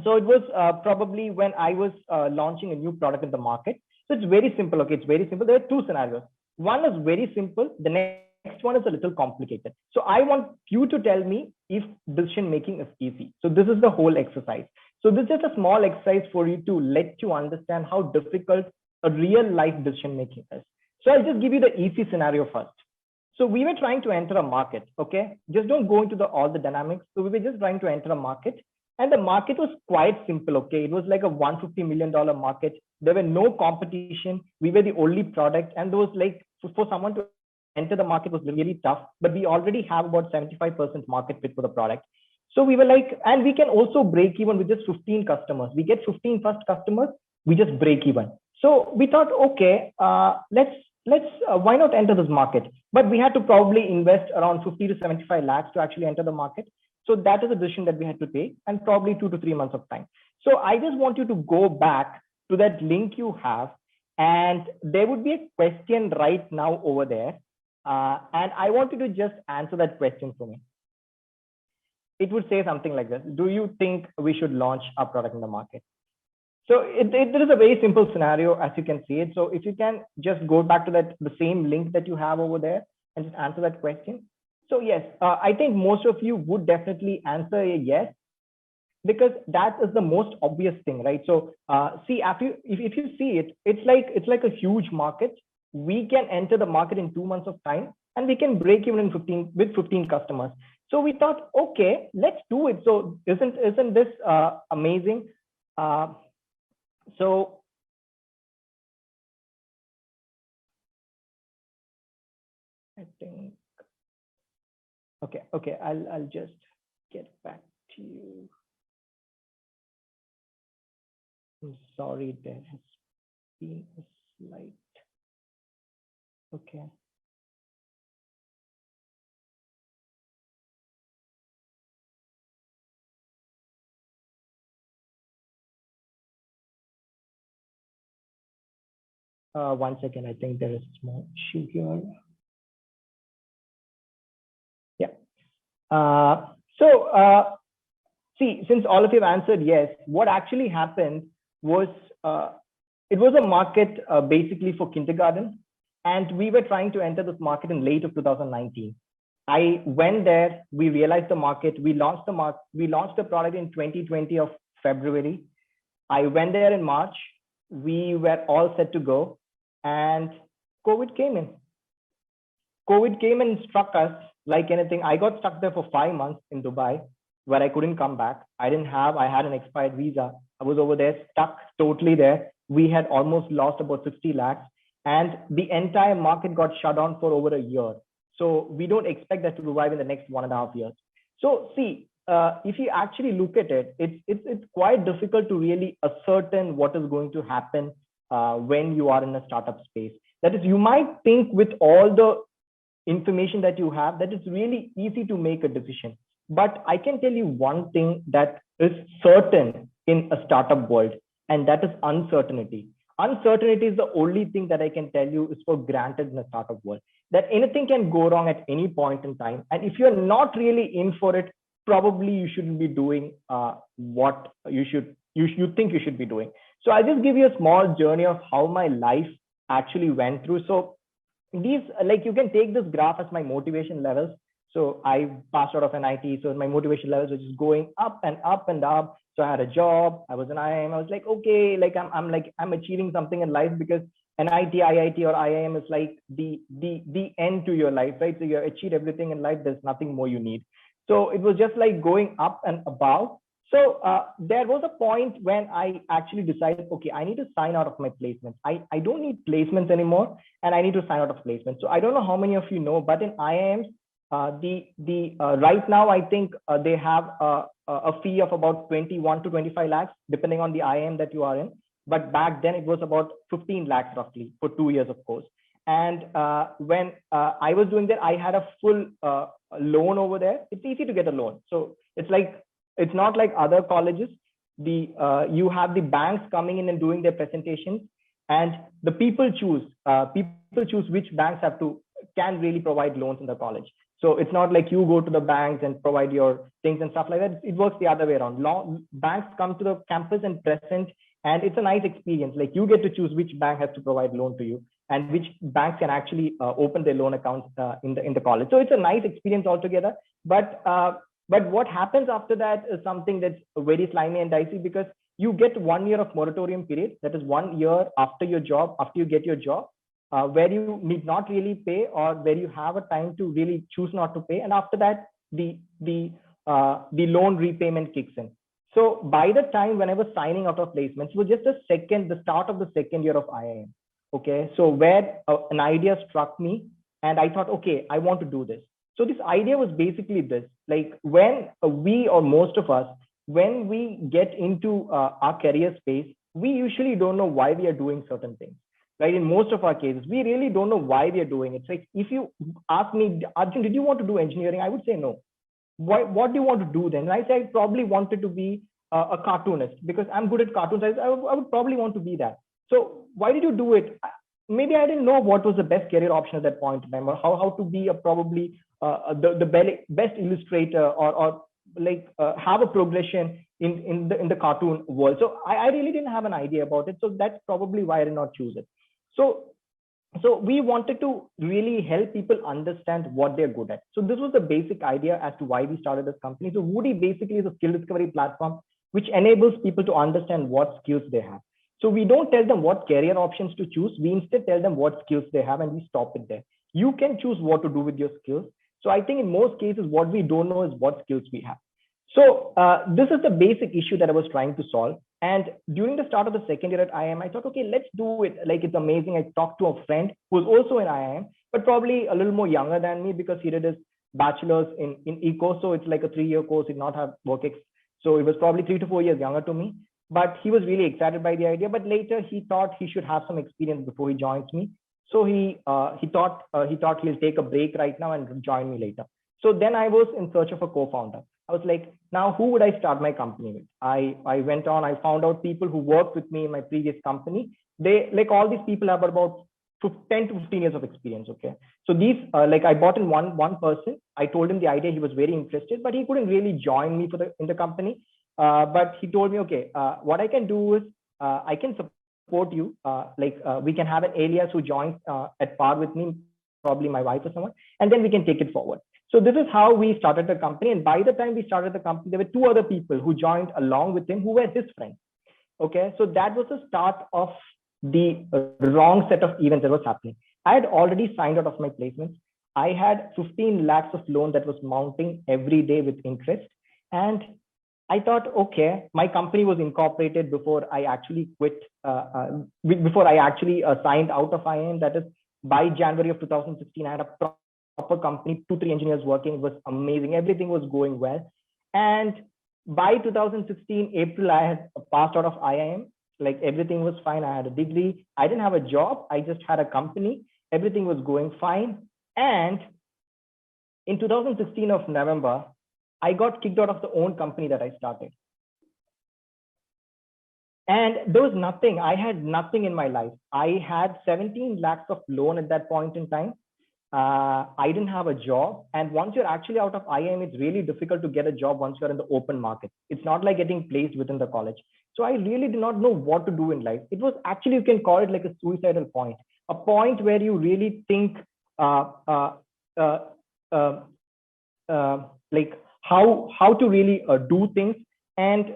So it was probably when I was launching a new product in the market. So it's very simple. Okay, it's very simple. There are two scenarios. One is very simple. The next one is a little complicated. So I want you to tell me if decision making is easy. So this is the whole exercise. So this is just a small exercise for you to let you understand how difficult a real life decision making is. So I'll just give you the easy scenario first. So we were trying to enter a market. Okay, just don't go into all the dynamics. So we were just trying to enter a market. And the market was quite simple, okay? It was like a $150 million market. There were no competition. We were the only product. And there was like, for someone to enter the market was really tough, but we already have about 75% market fit for the product. So we were like, and we can also break even with just 15 customers. We get 15 first customers, we just break even. So we thought, okay, let's why not enter this market? But we had to probably invest around 50 to 75 lakhs to actually enter the market. So that is a decision that we had to take, and probably 2 to 3 months of time. So I just want you to go back to that link you have, and there would be a question right now over there. And I want you to just answer that question for me. It would say something like this. Do you think we should launch our product in the market? So there is a very simple scenario, as you can see it. So if you can just go back to the same link that you have over there and just answer that question. So yes, I think most of you would definitely answer a yes, because that is the most obvious thing, right? So see, if you see it, it's like a huge market. We can enter the market in 2 months of time, and we can break even with 15 customers. So we thought, okay, let's do it. So isn't this amazing? So I think. Okay, I'll just get back to you. I'm sorry, there has been a slight. Okay. One second, I think there is a small issue here. See, since all of you have answered yes, what actually happened was it was a market basically for kindergarten, and we were trying to enter this market in late of 2019. I went there, we realized the market, we launched the product in 2020 of February. I went there in March, we were all set to go, and COVID came in. COVID came and struck us like anything. I got stuck there for 5 months in Dubai, where I couldn't come back. I had an expired visa. I was over there, stuck totally there. We had almost lost about 60 lakhs, and the entire market got shut down for over a year. So we don't expect that to revive in the next 1.5 years. So see, if you actually look at it, it's quite difficult to really ascertain what is going to happen when you are in a startup space. That is, you might think with all the information that you have that it's really easy to make a decision. But I can tell you one thing that is certain in a startup world, and that is uncertainty. Uncertainty is the only thing that I can tell you is for granted in a startup world, that anything can go wrong at any point in time. And if you're not really in for it, probably you shouldn't be doing what you think you should be doing. So I'll just give you a small journey of how my life actually went through. So these, like, you can take this graph as my motivation levels. So I passed out of an IT, so my motivation levels were just going up and up and up. So I had a job, I was an IIM, I was like, okay, like I'm achieving something in life, because an IIT or IIM is like the end to your life, right? So you achieved everything in life, there's nothing more you need. So it was just like going up and above. So there was a point when I actually decided, okay, I need to sign out of my placements. I don't need placements anymore, and I need to sign out of placements. So I don't know how many of you know, but in IIMs, right now, I think they have a fee of about 21 to 25 lakhs, depending on the IIM that you are in. But back then it was about 15 lakhs roughly for 2 years, of course. And when I was doing that, I had a full loan over there. It's easy to get a loan. So it's not like other colleges. You have the banks coming in and doing their presentations, and the people choose which banks can really provide loans in the college. So it's not like you go to the banks and provide your things and stuff like that. It works the other way around. Banks come to the campus and present, and it's a nice experience. Like, you get to choose which bank has to provide loan to you, and which banks can actually open their loan accounts in the college. So it's a nice experience altogether. But what happens after that is something that's very slimy and dicey, because you get 1 year of moratorium period. That is 1 year after you get your job, where you need not really pay, or where you have a time to really choose not to pay. And after that, the loan repayment kicks in. So by the time when I was signing out of placements, it was just the start of the second year of IIM. Okay, so where an idea struck me, and I thought, okay, I want to do this. So this idea was basically this: like, when we, or most of us, when we get into our career space, we usually don't know why we are doing certain things, right? In most of our cases, we really don't know why we are doing it. It's like, if you ask me, Arjun, did you want to do engineering? I would say no. What do you want to do then? And I say, I probably wanted to be a cartoonist, because I'm good at cartoons. I would probably want to be that. So why did you do it? Maybe I didn't know what was the best career option at that point in time, or how to be probably the best illustrator, or have a progression in the cartoon world. So I really didn't have an idea about it. So that's probably why I did not choose it. So we wanted to really help people understand what they're good at. So this was the basic idea as to why we started this company. So Woody basically is a skill discovery platform which enables people to understand what skills they have. So we don't tell them what career options to choose. We instead tell them what skills they have, and we stop it there. You can choose what to do with your skills. So I think in most cases, what we don't know is what skills we have. So this is the basic issue that I was trying to solve. And during the start of the second year at IIM, I thought, okay, let's do it. Like, it's amazing. I talked to a friend who was also in IIM, but probably a little more younger than me, because he did his bachelor's in eco. So it's like a 3-year course. He did not have work. So it was probably 3 to 4 years younger to me. But he was really excited by the idea. But later he thought he should have some experience before he joins me. So he thought he'll take a break right now and join me later. So then I was in search of a co-founder. I was like, now who would I start my company with? I went on, I found out people who worked with me in my previous company. They, like, all these people have about 10 to 15 years of experience. Okay. So these, I bought in one person. I told him the idea. He was very interested, but he couldn't really join me in the company. But he told me, okay, what I can do is I can support you. We can have an alias who joins at par with me, probably my wife or someone, and then we can take it forward. So this is how we started the company. And by the time we started the company, there were 2 other people who joined along with him, who were his friends. Okay. So that was the start of the wrong set of events that was happening. I had already signed out of my placements. I had 15 lakhs of loan that was mounting every day with interest. And I thought, okay, my company was incorporated before I actually quit, before I actually signed out of IIM. That is, by January of 2016, I had a proper company, 2-3 engineers working. It was amazing. Everything was going well. And by 2016, April, I had passed out of IIM. Like, everything was fine. I had a degree. I didn't have a job. I just had a company. Everything was going fine. And in 2016 of November, I got kicked out of the own company that I started. And there was nothing. I had nothing in my life. I had 17 lakhs of loan at that point in time. I didn't have a job. And once you're actually out of IIM, it's really difficult to get a job once you're in the open market. It's not like getting placed within the college. So I really did not know what to do in life. It was actually, you can call it like a suicidal point, a point where you really think like how to really do things. And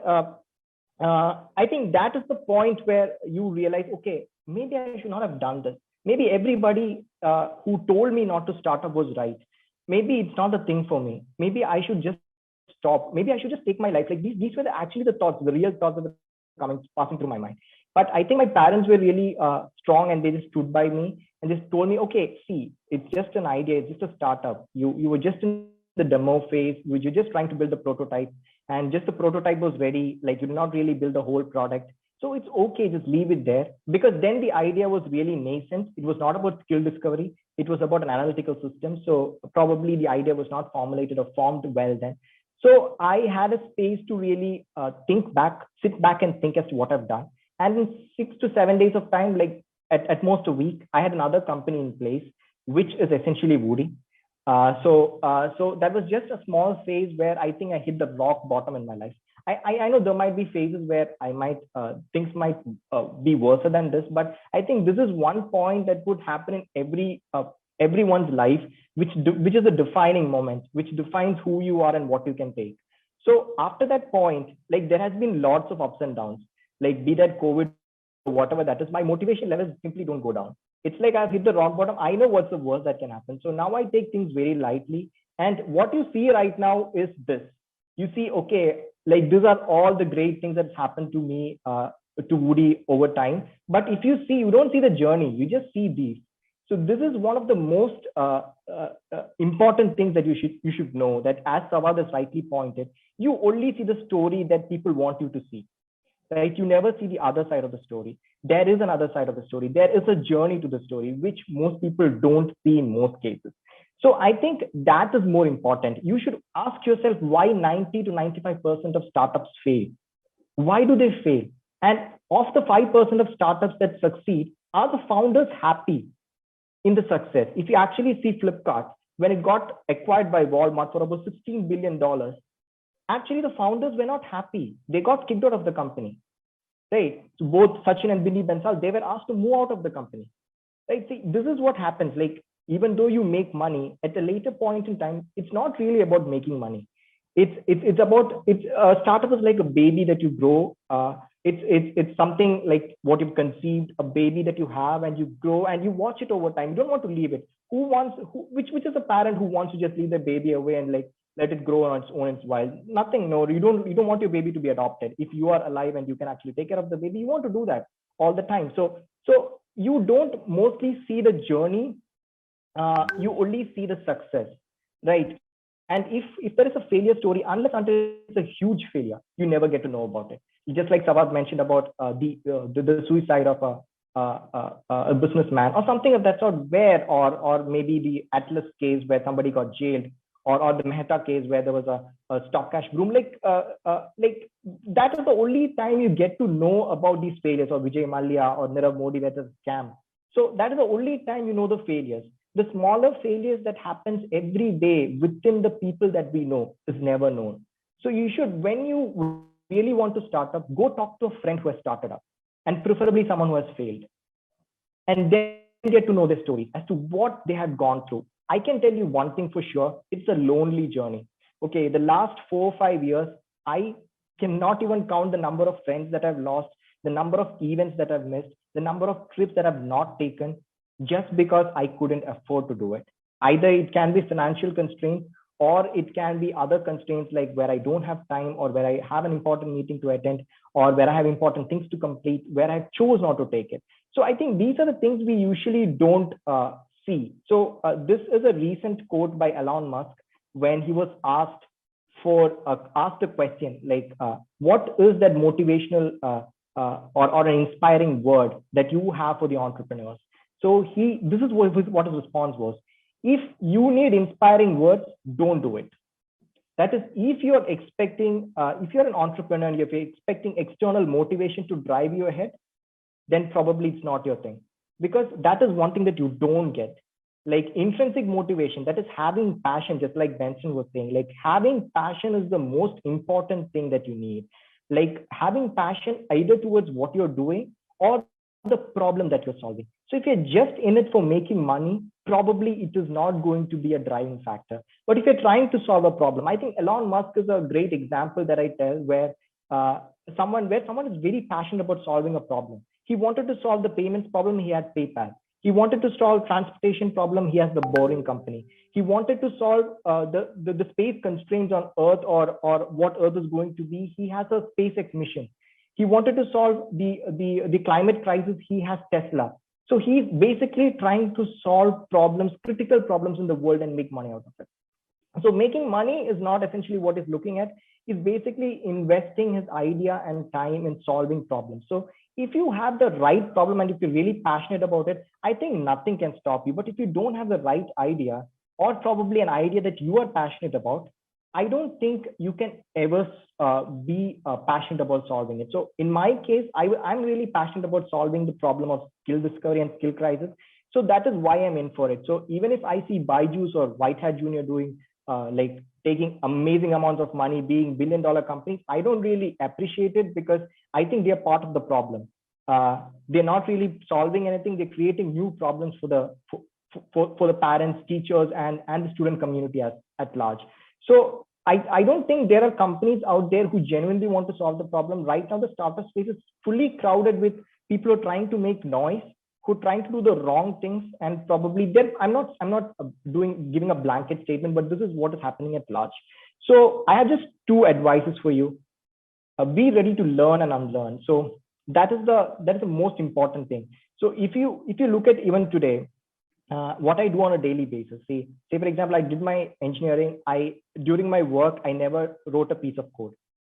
I think that is the point where you realize, okay, maybe I should not have done this. Maybe everybody who told me not to start up was right. Maybe it's not the thing for me. Maybe I should just stop. Maybe I should just take my life. Like these were actually the thoughts, the real thoughts that were passing through my mind. But I think my parents were really strong, and they just stood by me and just told me, okay, see, it's just an idea. It's just a startup. You were just in the demo phase. You were just trying to build a prototype, and just the prototype was ready. Like you did not really build the whole product. So it's okay, just leave it there, because then the idea was really nascent. It was not about skill discovery. It was about an analytical system. So probably the idea was not formulated or formed well then. So I had a space to really sit back and think as to what I've done. And in 6 to 7 days of time, like at most a week, I had another company in place, which is essentially Woody. So that was just a small phase where I think I hit the rock bottom in my life. I know there might be phases where things might be worse than this, but I think this is one point that would happen in everyone's life, which is a defining moment, which defines who you are and what you can take. So after that point, like there has been lots of ups and downs, like be that COVID or whatever that is, my motivation levels simply don't go down. It's like I've hit the rock bottom. I know what's the worst that can happen. So now I take things very lightly. And what you see right now is this. You see, okay, like these are all the great things that happened to me, to Woody over time. But if you see, you don't see the journey, you just see these. So this is one of the most important things that you should know, that as Sawad has rightly pointed, you only see the story that people want you to see, right? You never see the other side of the story. There is another side of the story. There is a journey to the story, which most people don't see in most cases. So I think that is more important. You should ask yourself why 90 to 95% of startups fail. Why do they fail? And of the 5% of startups that succeed, are the founders happy in the success? If you actually see Flipkart, when it got acquired by Walmart for about $16 billion, actually the founders were not happy. They got kicked out of the company, right? So both Sachin and Binny Bansal, they were asked to move out of the company, right? See, this is what happens. Like, even though you make money at a later point in time, it's not really about making money. It's about, startup is like a baby that you grow. It's something like what you've conceived, a baby that you have, and you grow and you watch it over time. You don't want to leave it. Which is a parent who wants to just leave the baby away and like let it grow on its own, its wild? Nothing. No, you don't want your baby to be adopted. If you are alive and you can actually take care of the baby, you want to do that all the time. So you don't mostly see the journey. You only see the success, right? And if there is a failure story, unless until it's a huge failure, you never get to know about it. Just like Sawad mentioned about the suicide of a businessman or something of that sort, where or maybe the Atlas case where somebody got jailed, or the Mehta case where there was a stock cash boom. Like that is the only time you get to know about these failures, or Vijay Mallya or Nirav Modi, that is a scam. So that is the only time you know the failures. The smaller failures that happens every day within the people that we know is never known. So you should, when you really want to start up, go talk to a friend who has started up, and preferably someone who has failed, and then get to know their stories as to what they have gone through. I can tell you one thing for sure, it's a lonely journey. Okay, the last 4 or 5 years, I cannot even count the number of friends that I've lost, the number of events that I've missed, the number of trips that I've not taken, just because I couldn't afford to do it. Either it can be financial constraints, or it can be other constraints, like where I don't have time, or where I have an important meeting to attend, or where I have important things to complete, where I chose not to take it. So I think these are the things we usually don't see. So this is a recent quote by Elon Musk, when he was asked a question like, what is that motivational or an inspiring word that you have for the entrepreneurs? So this is what his response was. If you need inspiring words, don't do it. That is, if you're expecting, if you're an entrepreneur and you're expecting external motivation to drive you ahead, then probably it's not your thing. Because that is one thing that you don't get. Like intrinsic motivation, that is having passion, just like Benson was saying, like having passion is the most important thing that you need. Like having passion either towards what you're doing or the problem that you're solving. So if you're just in it for making money, probably it is not going to be a driving factor. But if you're trying to solve a problem, I think Elon Musk is a great example that I tell, where someone is very passionate about solving a problem. He wanted to solve the payments problem, he had PayPal. He wanted to solve transportation problem, he has the Boring Company. He wanted to solve the space constraints on Earth, or what Earth is going to be, he has a SpaceX mission. He wanted to solve the climate crisis, he has Tesla. So he's basically trying to solve problems, critical problems in the world, and make money out of it. So making money is not essentially what he's looking at. He's basically investing his idea and time in solving problems. So if you have the right problem and if you're really passionate about it, I think nothing can stop you. But if you don't have the right idea, or probably an idea that you are passionate about, I don't think you can ever be passionate about solving it. So in my case, I'm really passionate about solving the problem of skill discovery and skill crisis. So that is why I'm in for it. So even if I see Byju's or White Hat Junior doing like taking amazing amounts of money, being billion-dollar companies, I don't really appreciate it, because I think they're part of the problem. They're not really solving anything. They're creating new problems for the parents, teachers, and the student community at large. So I don't think there are companies out there who genuinely want to solve the problem. Right now, the startup space is fully crowded with people who are trying to make noise, who are trying to do the wrong things, and probably I'm not giving a blanket statement, but this is what is happening at large. So I have just two advices for you. Be ready to learn and unlearn. So that is the most important thing. So if you look at even today, what I do on a daily basis, say for example, I did my engineering. During my work, I never wrote a piece of code.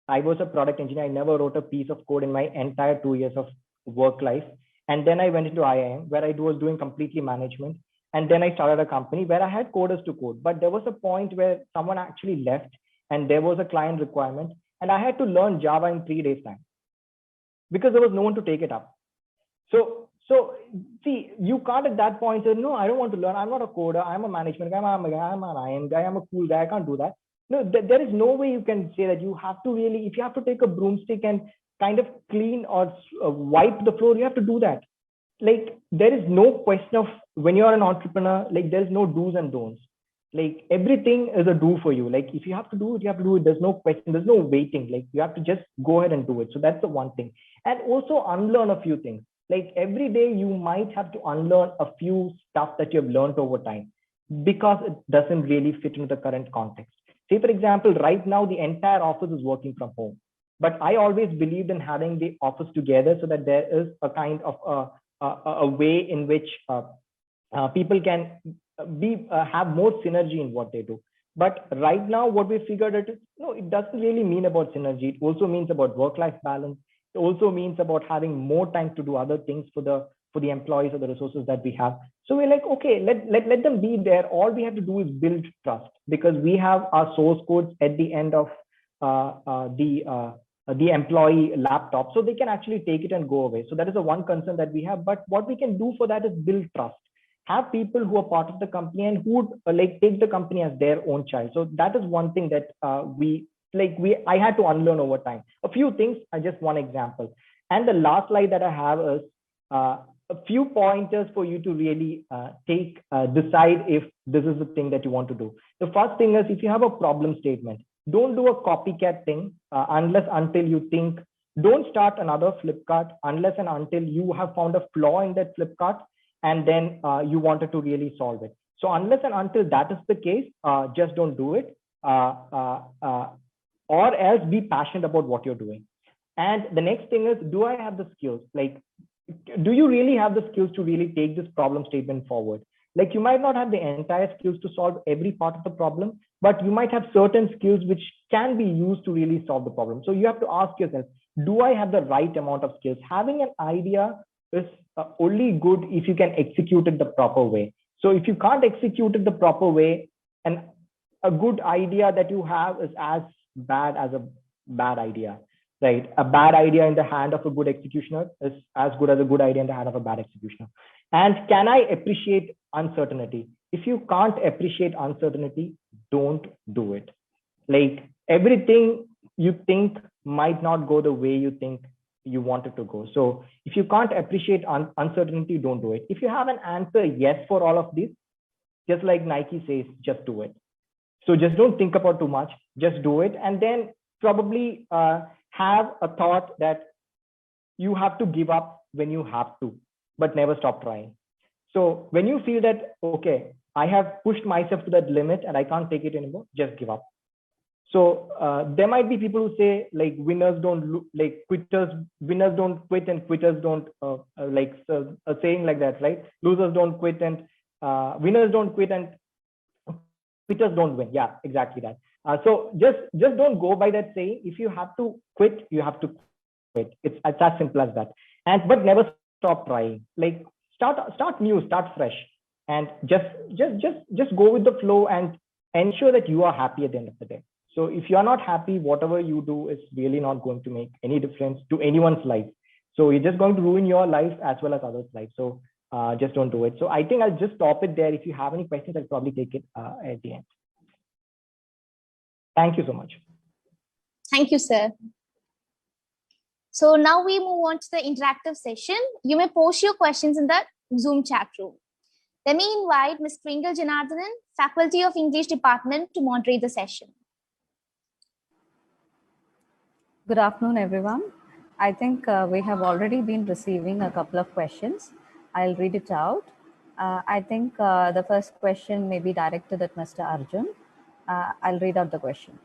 I was a product engineer. I never wrote a piece of code in my entire 2 years of work life. And then I went into IIM, where I was doing completely management. And then I started a company where I had coders to code. But there was a point where someone actually left, and there was a client requirement, and I had to learn Java in 3 days' time, because there was no one to take it up. So see, you can't at that point say, no, I don't want to learn. I'm not a coder. I'm a management guy. I'm an IIM guy. I'm a cool guy. I can't do that. No, there is no way you can say that. You have to really, if you have to take a broomstick and kind of clean or wipe the floor, you have to do that. Like, there is no question of, when you're an entrepreneur, like there's no do's and don'ts. Like everything is a do for you. Like if you have to do it, you have to do it. There's no question. There's no waiting. Like you have to just go ahead and do it. So that's the one thing. And also unlearn a few things. Like every day you might have to unlearn a few stuff that you have learned over time, because it doesn't really fit into the current context. Say for example, right now the entire office is working from home, but I always believed in having the office together, so that there is a kind of a way in which people can have more synergy in what they do. But right now, what we figured out is, no, it doesn't really mean about synergy. It also means about work-life balance. It also means about having more time to do other things for the employees or the resources that we have. So we're like, okay, let them be there. All we have to do is build trust, because we have our source codes at the end of the employee laptop, so they can actually take it and go away. So that is the one concern that we have. But what we can do for that is build trust. Have people who are part of the company and who would like take the company as their own child. So that is one thing that I had to unlearn over time. A few things, just one example. And the last slide that I have is a few pointers for you to really decide if this is the thing that you want to do. The first thing is, if you have a problem statement, don't do a copycat thing until you think. Don't start another Flipkart unless and until you have found a flaw in that Flipkart, and then you wanted to really solve it. So unless and until that is the case, just don't do it. Or else be passionate about what you're doing. And the next thing is, do I have the skills? Like, do you really have the skills to really take this problem statement forward? Like, you might not have the entire skills to solve every part of the problem, but you might have certain skills which can be used to really solve the problem. So you have to ask yourself, do I have the right amount of skills? Having an idea is only good if you can execute it the proper way. So if you can't execute it the proper way, and a good idea that you have is as bad as a bad idea, right? A bad idea in the hand of a good executioner is as good as a good idea in the hand of a bad executioner. And can I appreciate uncertainty? If you can't appreciate uncertainty, don't do it. Like everything you think might not go the way you think you want it to go. So if you can't appreciate uncertainty, don't do it. If you have an answer yes for all of these, just like Nike says, just do it. So just don't think about too much, just do it. And then probably have a thought that you have to give up when you have to, but never stop trying. So when you feel that, okay, I have pushed myself to that limit and I can't take it anymore, just give up. So there might be people who say like winners don't winners don't quit and quitters don't a saying like that, right? Losers don't quit and winners don't quit and quitters don't win. Yeah, exactly that. So just don't go by that saying. If you have to quit, you have to quit. It's as simple as that. And but never stop trying. Like start new, start fresh, and just go with the flow and ensure that you are happy at the end of the day. So if you're not happy, whatever you do is really not going to make any difference to anyone's life. So you're just going to ruin your life as well as others' life. So just don't do it. So I think I'll just stop it there. If you have any questions, I'll probably take it at the end. Thank you so much. Thank you, sir. So now we move on to the interactive session. You may post your questions in the Zoom chat room. Let me invite Ms. Twinkle Janardhanan, Faculty of English Department, to moderate the session. Good afternoon, everyone. I think we have already been receiving a couple of questions. I'll read it out. I think the first question may be directed at Mr. Arjun. I'll read out the question.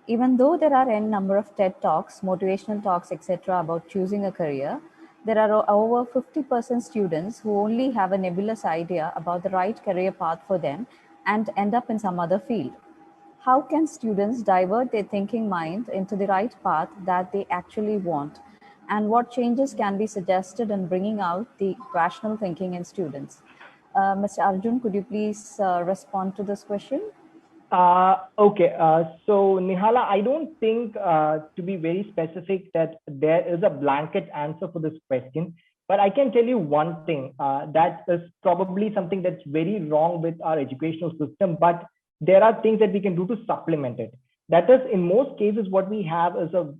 Even though there are n number of TED Talks, motivational talks, etc. about choosing a career, there are over 50% students who only have a nebulous idea about the right career path for them and end up in some other field. How can students divert their thinking mind into the right path that they actually want? And what changes can be suggested in bringing out the rational thinking in students? Mr. Arjun, could you please respond to this question? Okay. So Nihala, I don't think to be very specific that there is a blanket answer for this question. But I can tell you one thing, that is probably something that's very wrong with our educational system, but there are things that we can do to supplement it. That is, in most cases, what we have is a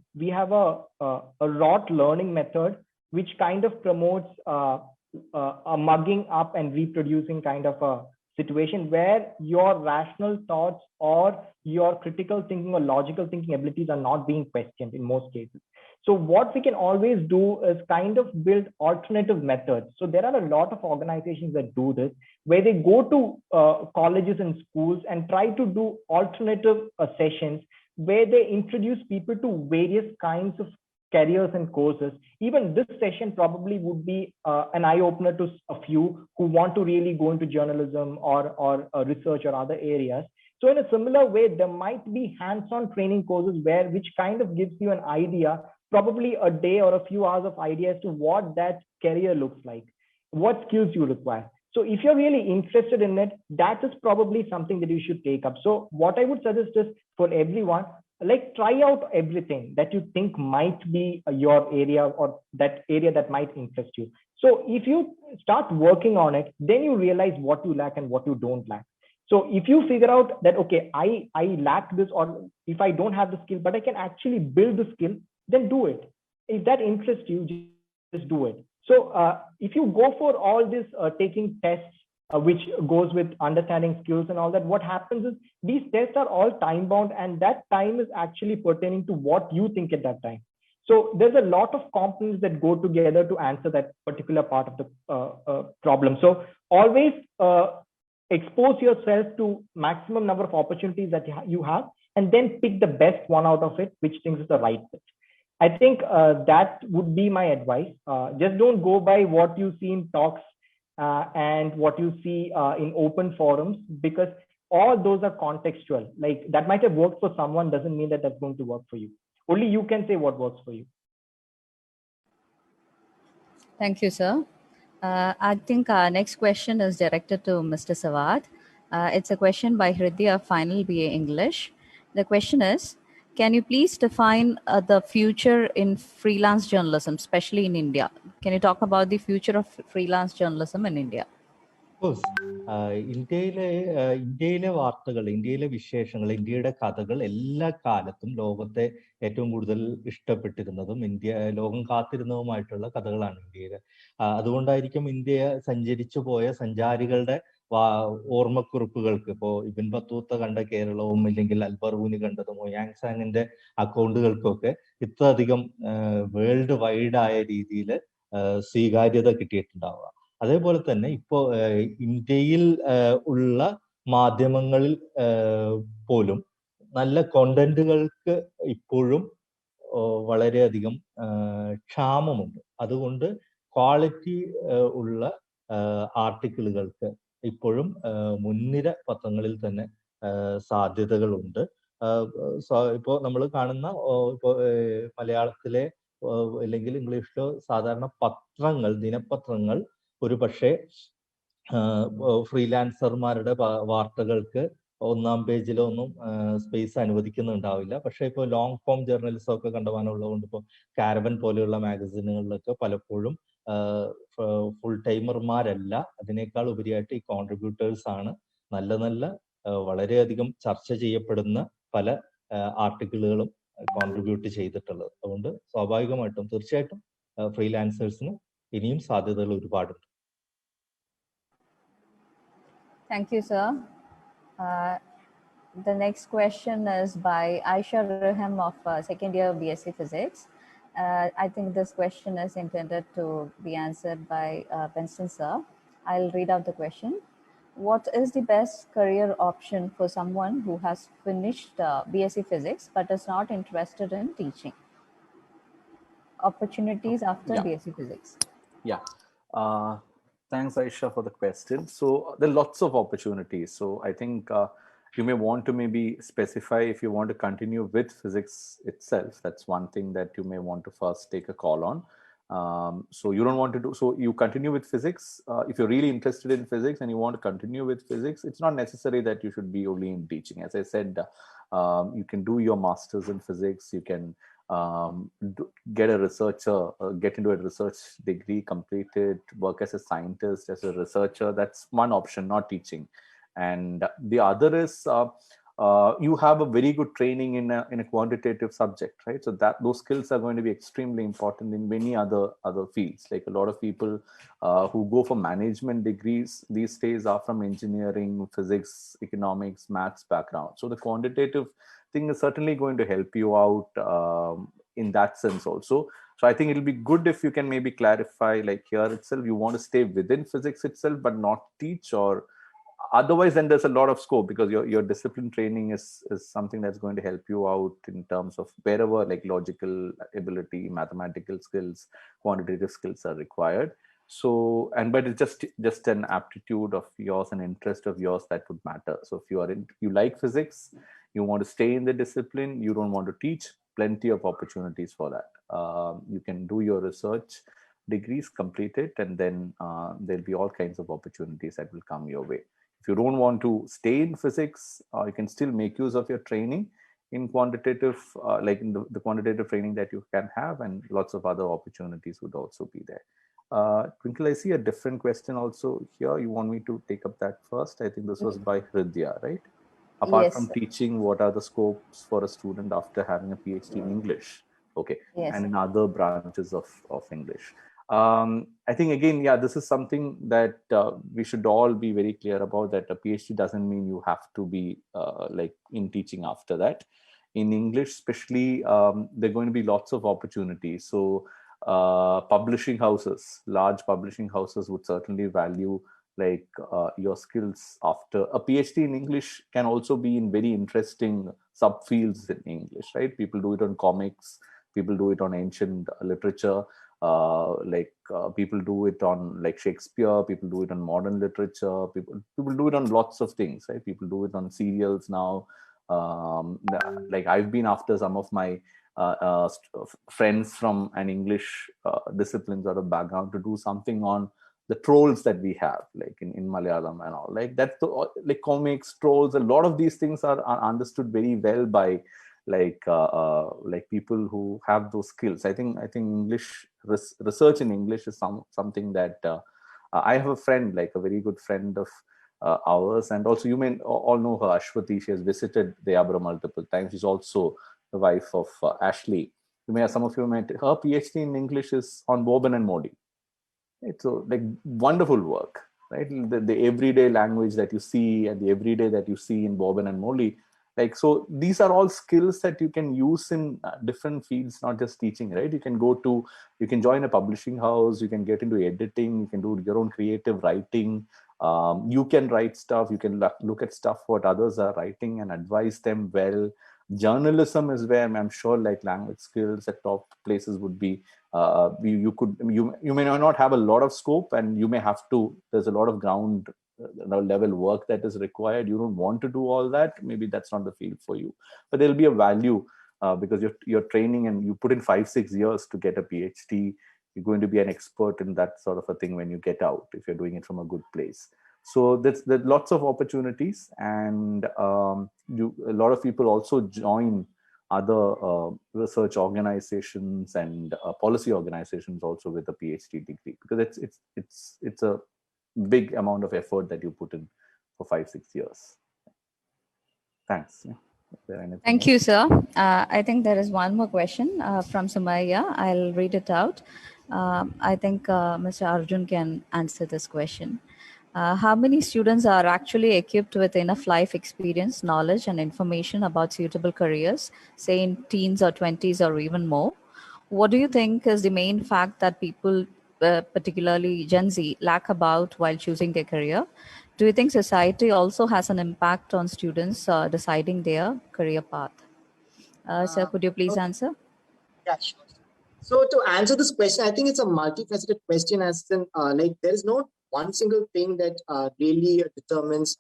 rote learning method, which kind of promotes a mugging up and reproducing kind of a situation where your rational thoughts or your critical thinking or logical thinking abilities are not being questioned in most cases. So what we can always do is kind of build alternative methods. So there are a lot of organizations that do this, where they go to colleges and schools and try to do alternative sessions where they introduce people to various kinds of careers and courses. Even this session probably would be an eye-opener to a few who want to really go into journalism or research or other areas. So in a similar way, there might be hands-on training courses which kind of gives you an idea, probably a day or a few hours of idea as to what that career looks like, what skills you require. So if you're really interested in it, that is probably something that you should take up. So what I would suggest is for everyone, like try out everything that you think might be your area or that area that might interest you. So if you start working on it, then you realize what you lack and what you don't lack. So if you figure out that, okay, I lack this, or if I don't have the skill, but I can actually build the skill, then do it. If that interests you, just do it. So if you go for all this taking tests, which goes with understanding skills and all that, what happens is these tests are all time bound, and that time is actually pertaining to what you think at that time. So there's a lot of components that go together to answer that particular part of the problem. So always expose yourself to maximum number of opportunities that you have, and then pick the best one out of it, which thinks is the right fit. I think that would be my advice. Just don't go by what you see in talks and what you see in open forums, because all those are contextual. Like that might have worked for someone doesn't mean that that's going to work for you. Only you can say what works for you. Thank you, sir. I think our next question is directed to Mr. Sawad. It's a question by Hridya, Final BA English. The question is, can you please define the future in freelance journalism, especially in India? Can you talk about the future of freelance journalism in India? Course ഇന്ത്യയിലെ വാർത്തകൾ, ഇന്ത്യയിലെ വിശേഷങ്ങൾ, ഇന്ത്യയുടെ കഥകൾ എല്ലാ കാലത്തും ലോകത്തെ ഏറ്റവും കൂടുതൽ ഇഷ്ടപ്പെട്ടിരുന്നതും ലോകം കാത്തിരുന്നതുമായിട്ടുള്ള കഥകളാണ് ഇന്ത്യയിലെ. അതുകൊണ്ടായിരിക്കും ഇന്ത്യ സഞ്ചരിച്ചു പോയ സഞ്ചാരികളുടെ ഓർമ്മക്കുറിപ്പുകൾക്ക്, ഇപ്പോ ഇബിൻ ബത്തൂത്ത കണ്ട കേരളവും ഇല്ലെങ്കിൽ അൽബർഊനി കണ്ടതും യാങ് സാങ്ങിന്റെ അക്കൗണ്ടുകൾക്കൊക്കെ ഇത്രയധികം വേൾഡ് വൈഡ് ആയ രീതിയിൽ സ്വീകാര്യത കിട്ടിയിട്ടുണ്ടാവുക. അതേപോലെ തന്നെ ഇപ്പോ ഇന്ത്യയിൽ ഉള്ള മാധ്യമങ്ങളിൽ പോലും നല്ല കോണ്ടന്റുകൾക്ക് ഇപ്പോഴും വളരെയധികം ക്ഷാമമുണ്ട്. അതുകൊണ്ട് ക്വാളിറ്റി ഉള്ള ആർട്ടിക്കിളുകൾക്ക് ഇപ്പോഴും മുൻനിര പത്രങ്ങളിൽ തന്നെ സാധ്യതകളുണ്ട്. ഇപ്പോൾ നമ്മൾ കാണുന്ന ഇപ്പോൾ മലയാളത്തിലെ അല്ലെങ്കിൽ ഇംഗ്ലീഷിലോ സാധാരണ പത്രങ്ങൾ, ദിനപത്രങ്ങൾ ഒരു പക്ഷേ ഫ്രീലാൻസർമാരുടെ വാർത്തകൾക്ക് ഒന്നാം പേജിലോ ഒന്നും സ്പേസ് അനുവദിക്കുന്നുണ്ടാവില്ല. പക്ഷെ ഇപ്പോൾ ലോങ് ഫോം ജേർണലിസം ഒക്കെ കണ്ടുപോകാനുള്ളതുകൊണ്ട് ഇപ്പോൾ കാരവൻ പോലെയുള്ള മാഗസിനുകളിലൊക്കെ പലപ്പോഴും ഫുൾ ടൈമർമാരല്ല, അതിനേക്കാൾ ഉപരിയായിട്ട് ഈ കോൺട്രിബ്യൂട്ടേഴ്സ് ആണ് നല്ല നല്ല വളരെയധികം ചർച്ച ചെയ്യപ്പെടുന്ന പല ആർട്ടിക്കിളുകളും കോൺട്രിബ്യൂട്ട് ചെയ്തിട്ടുള്ളത്. അതുകൊണ്ട് സ്വാഭാവികമായിട്ടും തീർച്ചയായിട്ടും ഫ്രീലാൻസേഴ്സിന് ഇനിയും സാധ്യതകൾ ഒരുപാടുണ്ട്. Thank you, sir. The next question is by Aisha Raham of second year BSc Physics. I think this question is intended to be answered by bensten sir. I'll read out the question. What is the best career option for someone who has finished BSc Physics but is not interested in teaching? Opportunities after BSc Physics. Yeah. Thanks, Aisha, for the question. So there are lots of opportunities. So I think you may want to maybe specify if you want to continue with physics itself. That's one thing that you may want to first take a call on. So you don't want to do, so you continue with physics. If you're really interested in physics and you want to continue with physics, it's not necessary that you should be only in teaching. As I said, you can do your master's in physics. You can get into a research degree, complete it, work as a scientist, as a researcher. That's one option, not teaching. And the other is you have a very good training in a quantitative subject, right? So that those skills are going to be extremely important in many other fields. Like a lot of people who go for management degrees these days are from engineering, physics, economics, maths background. So the quantitative thing is certainly going to help you out in that sense also. So I think it'll be good if you can maybe clarify, like here itself, you want to stay within physics itself, but not teach, or otherwise then there's a lot of scope, because your discipline training is something that's going to help you out in terms of wherever like logical ability, mathematical skills, quantitative skills are required. So, but it's just an aptitude of yours, an interest of yours that would matter. So if you like physics, you want to stay in the discipline, you don't want to teach, plenty of opportunities for that. You can do your research degrees, complete it, and then there'll be all kinds of opportunities that will come your way. If you don't want to stay in physics, you can still make use of your training in quantitative, like in the quantitative training that you can have, and lots of other opportunities would also be there. Twinkle, I see a different question also here. You want me to take up that first? I think this was by Hridya, right? Apart Yes, from sir. teaching, what are the scopes for a student after having a PhD in English? Okay. Yes. And in other branches of English. I think, again, yeah, this is something that we should all be very clear about, that a PhD doesn't mean you have to be like in teaching after that. In English, especially, there are going to be lots of opportunities. So publishing houses, large publishing houses would certainly value like your skills after a PhD in English. Can also be in very interesting subfields in English, right? People do it on comics, people do it on ancient literature, people do it on like Shakespeare, people do it on modern literature, people do it on lots of things, right? People do it on serials now. Like I've been after some of my friends from an English discipline sort of background to do something on the trolls that we have, like in Malayalam and all, like that's the like comics, trolls. A lot of these things are understood very well by like people who have those skills. I think English research in English is something that I have a friend, like a very good friend of ours, and also you may all know her, Ashwati. She has visited the Abra multiple times. She's also the wife of Ashley. Some of you met her. PhD in English is on Boban and Modi. Right? So like wonderful work, right? The everyday language that you see and the everyday that you see in Boban and Modi. Like, so these are all skills that you can use in different fields, not just teaching, right? You can join a publishing house, you can get into editing, you can do your own creative writing. You can write stuff, you can look at stuff what others are writing and advise them well. Journalism is where I'm sure like language skills at top places would be. You may not have a lot of scope, and you may have to. There's a lot of ground level work that is required. You don't want to do all that. Maybe that's not the field for you. But there'll be a value because you're training and you put in 5-6 years to get a PhD. You're going to be an expert in that sort of a thing when you get out, if you're doing it from a good place. So there's lots of opportunities, and a lot of people also join other research organizations and policy organizations also with a PhD degree, because it's a big amount of effort that you put in for 5-6 years. Thanks. Thank you, sir. I think there is one more question from Sumaya. I'll read it out. I think Mr. Arjun can answer this question. How many students are actually equipped with enough life experience, knowledge, and information about suitable careers, say in teens or 20s or even more? What do you think is the main fact that people, particularly Gen Z, lack about while choosing their career? Do you think society also has an impact on students deciding their career path? Sir, could you please answer? Yeah, sure. So to answer this question, I think it's a multifaceted question, as in like there is no one single thing that really determines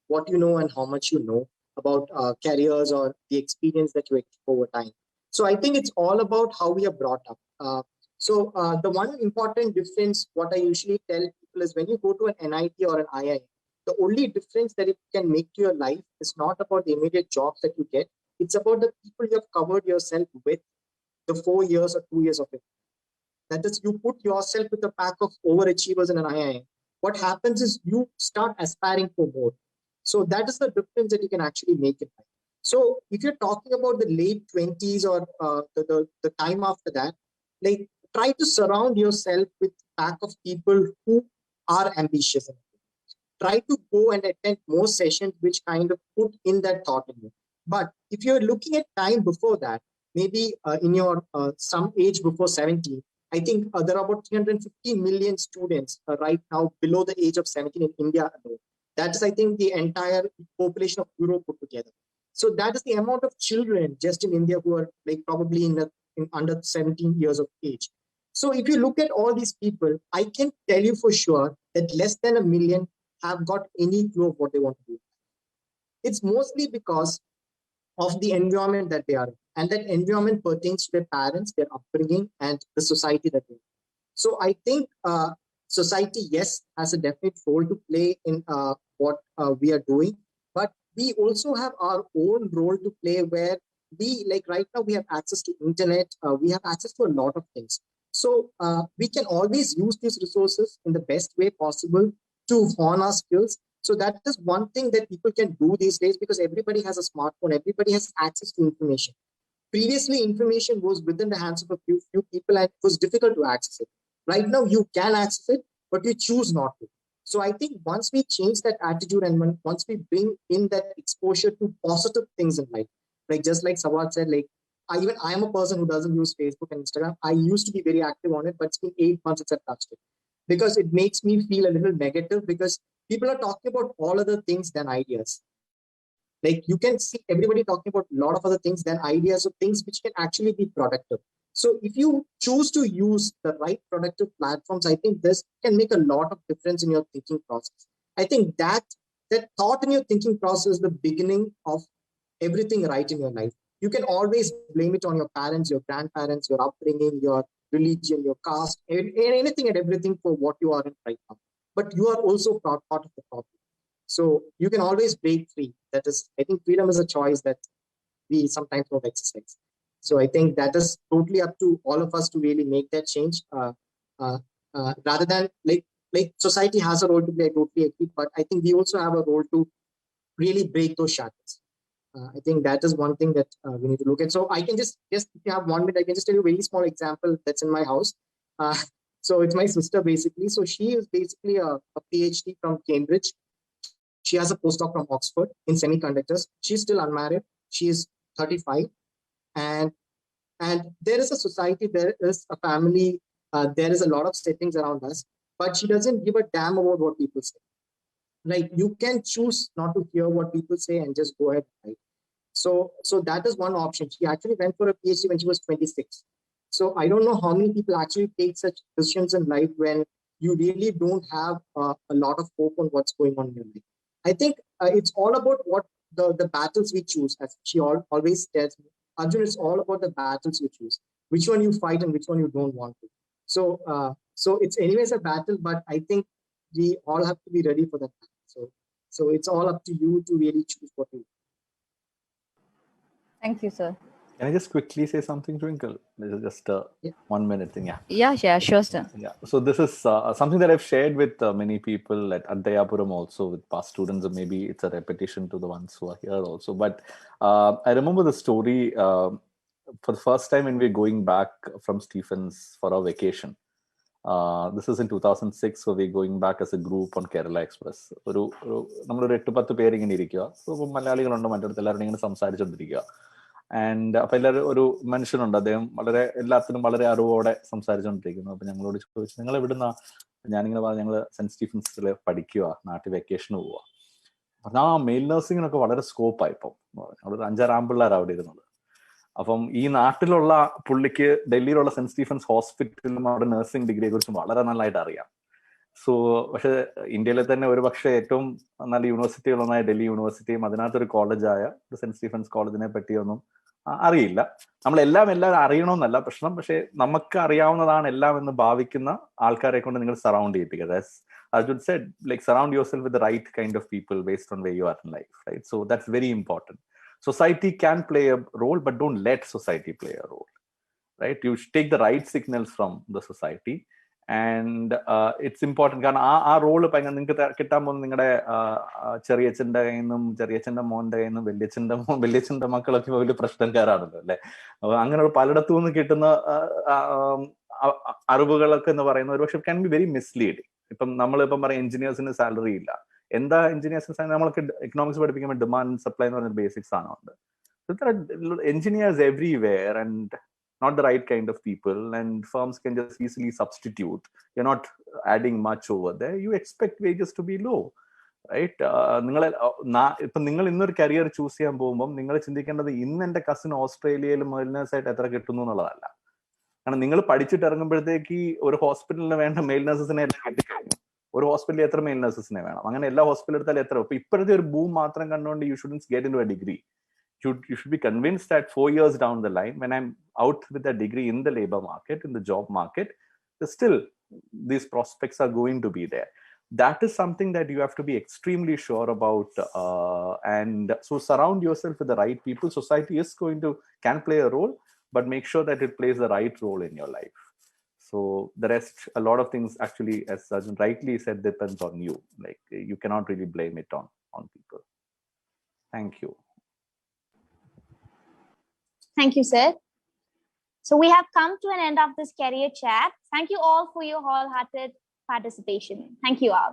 what you know and how much you know about careers or the experience that you get over time. So I think it's all about how we are brought up. So the one important difference, what I usually tell people is when you go to an NIT or an II, the only difference that it can make to your life is not about the immediate jobs that you get. It's about the people you have covered yourself with the 4 years or 2 years of it. That is, you put yourself with a pack of overachievers in an IIM. What happens is you start aspiring for more. So that is the difference that you can actually make in life. So if you're talking about the late 20s or the time after that, like try to surround yourself with a pack of people who are ambitious. Try to go and attend more sessions which kind of put in that thought in you. But if you're looking at time before that, maybe in your some age before 70, I think there are about 350 million students right now below the age of 17 in India alone. That is, I think, the entire population of Europe put together. So that is the amount of children just in India who are like probably in under 17 years of age. So if you look at all these people, I can tell you for sure that less than 1 million have got any clue of what they want to do. It's mostly because of the environment that they are in. And that environment pertains to their parents, their upbringing, and the society that they're in. So I think society, yes, has a definite role to play in what we are doing. But we also have our own role to play where we, like right now, we have access to internet. We have access to a lot of things. So we can always use these resources in the best way possible to hone our skills. So that is one thing that people can do these days because everybody has a smartphone. Everybody has access to information. Previously, information was within the hands of a few people and it was difficult to access it. Right now, you can access it, but you choose not to. So I think once we change that attitude and once we bring in that exposure to positive things in life, like just like Sawad said, like I am a person who doesn't use Facebook and Instagram. I used to be very active on it, but it's been 8 months since I've touched it because it makes me feel a little negative because people are talking about all other things than ideas. Like you can see everybody talking about a lot of other things than ideas of things which can actually be productive. So if you choose to use the right productive platforms, I think this can make a lot of difference in your thinking process. I think that thought in your thinking process is the beginning of everything right in your life. You can always blame it on your parents, your grandparents, your upbringing, your religion, your caste, anything and everything for what you are in right now. But you are also part of the problem. So you can always break free. That is, I think freedom is a choice that we sometimes don't exercise. So I think that is totally up to all of us to really make that change. Rather than like society has a role to play, I totally agree, but I think we also have a role to really break those shackles. I think that is one thing that we need to look at. So I can just if you have 1 minute, I can just tell you a very small example that's in my house. So it's my sister basically. So she is basically a PhD from Cambridge. She has a postdoc from Oxford in semiconductors. She's still unmarried. She is 35, and there is a society, there is a family, there is a lot of settings around us, but she doesn't give a damn about what people say. Like, you can choose not to hear what people say and just go ahead and write. So that is one option. She actually went for a PhD when she was 26. So I don't know how many people actually take such decisions in life when you really don't have a lot of hope on what's going on in your life. I think it's all about what the battles we choose, as she always tells me. Arjun, it's all about the battles you choose, which one you fight and which one you don't want to. So it's anyways a battle, but I think we all have to be ready for that battle. So it's all up to you to really choose what you do. Thank you, sir. Can I just quickly say something, Twinkle? This is just a 1 minute thing. Yeah, sure, sir. Yeah. So this is something that I've shared with many people at Dayapuram also, with past students, or maybe it's a repetition to the ones who are here also. But I remember the story for the first time when we're going back from Stephens for our vacation. This is in 2006, so we're going back as a group on Kerala Express. നമ്മളൊരു 8-10 പേരിങ്ങനെ ഇരിക്കുക. So മലയാളികളുണ്ട്, മറ്റടുത്ത് എല്ലാവരും ഇങ്ങനെ സംസാരിച്ചുകൊണ്ടിരിക്കുക. And അപ്പൊ എല്ലാവരും ഒരു മനുഷ്യനുണ്ട്, അദ്ദേഹം വളരെ എല്ലാത്തിനും വളരെ അറിവോടെ സംസാരിച്ചുകൊണ്ടിരിക്കുന്നു. അപ്പൊ ഞങ്ങളോട് ചോദിച്ചു, നിങ്ങൾ എവിടുന്ന? ഞാനിങ്ങനെ പറഞ്ഞു, ഞങ്ങൾ സെന്റ് സ്റ്റീഫൻസിൽ പഠിക്കുക, നാട്ടിൽ വെക്കേഷന് പോവുക. പറഞ്ഞാൽ മെയിൽ നഴ്സിങ്ങിനൊക്കെ വളരെ സ്കോപ്പായി. ഇപ്പം ഞങ്ങളൊരു 5-6 ആൺപിള്ളേരാണ് അവിടെ ഇരുന്നത്. അപ്പം ഈ നാട്ടിലുള്ള പുള്ളിക്ക് ഡൽഹിയിലുള്ള സെന്റ് സ്റ്റീഫൻസ് ഹോസ്പിറ്റലിലും അവിടെ നഴ്സിംഗ് ഡിഗ്രിയെ കുറിച്ചും വളരെ നല്ലതായിട്ട് അറിയാം. സോ പക്ഷെ ഇന്ത്യയിലെ തന്നെ ഒരു പക്ഷേ ഏറ്റവും നല്ല യൂണിവേഴ്സിറ്റികളൊന്നായ ഡൽഹി യൂണിവേഴ്സിറ്റിയും അതിനകത്തൊരു കോളേജായ സെന്റ് സ്റ്റീഫൻസ് കോളേജിനെ പറ്റിയൊന്നും അറിയില്ല. നമ്മളെല്ലാം അറിയണമെന്നല്ല പ്രശ്നം, പക്ഷെ നമുക്ക് അറിയാവുന്നതാണ് എല്ലാം എന്ന് ഭാവിക്കുന്ന ആൾക്കാരെ കൊണ്ട് നിങ്ങൾ surround ചെയ്യിപ്പിക്കുക. Arjun said, like, surround yourself with the right kind of people based on where you are in life, right? So that's very important. Society can play a role, but don't let society play a role, right? You should take the right signals from the society, and it's important. കാരണം ആ role നിങ്ങൾക്ക് കിട്ടാൻ പോകുന്ന നിങ്ങളുടെ ചെറിയച്ഛൻ്റെ കയ്യിൽ നിന്നും, ചെറിയച്ഛൻ്റെ മോൻ്റെ കയ്യിൽ നിന്നും, വലിയച്ഛൻ്റെ മക്കളൊക്കെ വലിയ പ്രശ്നക്കാരാണല്ലോ, അല്ലെ? അപ്പൊ അങ്ങനെയുള്ള പലയിടത്തു നിന്ന് കിട്ടുന്ന അറിവുകളൊക്കെ എന്ന് പറയുന്നത് ഒരു പക്ഷെ ക്യാൻ ബി വെരി മിസ്ലീഡിങ്. ഇപ്പം നമ്മളിപ്പം പറയും എഞ്ചിനീയേഴ്സിന് സാലറി ഇല്ല. എന്താ എഞ്ചിനീയേഴ്സിന്? നമ്മൾക്ക് എക്കണോമിക്സ് പഠിപ്പിക്കുമ്പോൾ ഡിമാൻഡ് സപ്ലൈ എന്ന് പറഞ്ഞ ബേസിക് സാധനമുണ്ട്. Engineers everywhere and not the right kind of people, and firms can just easily substitute. You're not adding much over there. You expect wages to be low, right? നിങ്ങൾ ഇന്നൊരു career choose ചെയ്യാൻ പോകുമ്പോൾ നിങ്ങൾ ചിന്തിക്കേണ്ടത് ഇന്ന് എൻ്റെ cousin ഓസ്ട്രേലിയയിൽ മെയിൽനേഴ്സ് ആയിട്ട് എത്ര കിട്ടുന്നു എന്നുള്ളതല്ല. കാരണം നിങ്ങൾ പഠിച്ചിട്ട് ഇറങ്ങുമ്പോഴത്തേക്ക് ഒരു ഹോസ്പിറ്റലിന് വേണ്ട മെയിൽ നഴ്സസിനെ എല്ലാം കിട്ടിക്കഴിഞ്ഞു. ഒരു ഹോസ്പിറ്റലിൽ എത്ര മെയിൽ നഴ്സസിനെ വേണം? അങ്ങനെ എല്ലാ ഹോസ്പിറ്റലിൽ എടുത്താൽ എത്ര? ഇപ്പൊ ഇപ്പോഴത്തെ ഒരു ബൂം മാത്രം കണ്ടുകൊണ്ട് you shouldn't get into a degree. You should be convinced that 4 years down the line, when I'm out with a degree in the labor market, in the job market, still these prospects are going to be there. That is something that you have to be extremely sure about. And so surround yourself with the right people. Society can play a role, but make sure that it plays the right role in your life. So the rest, a lot of things actually, as Arjun rightly said, depends on you. Like, you cannot really blame it on people. Thank you. Thank you, sir. So we have come to an end of this career chat. Thank you all for your wholehearted participation. Thank you all.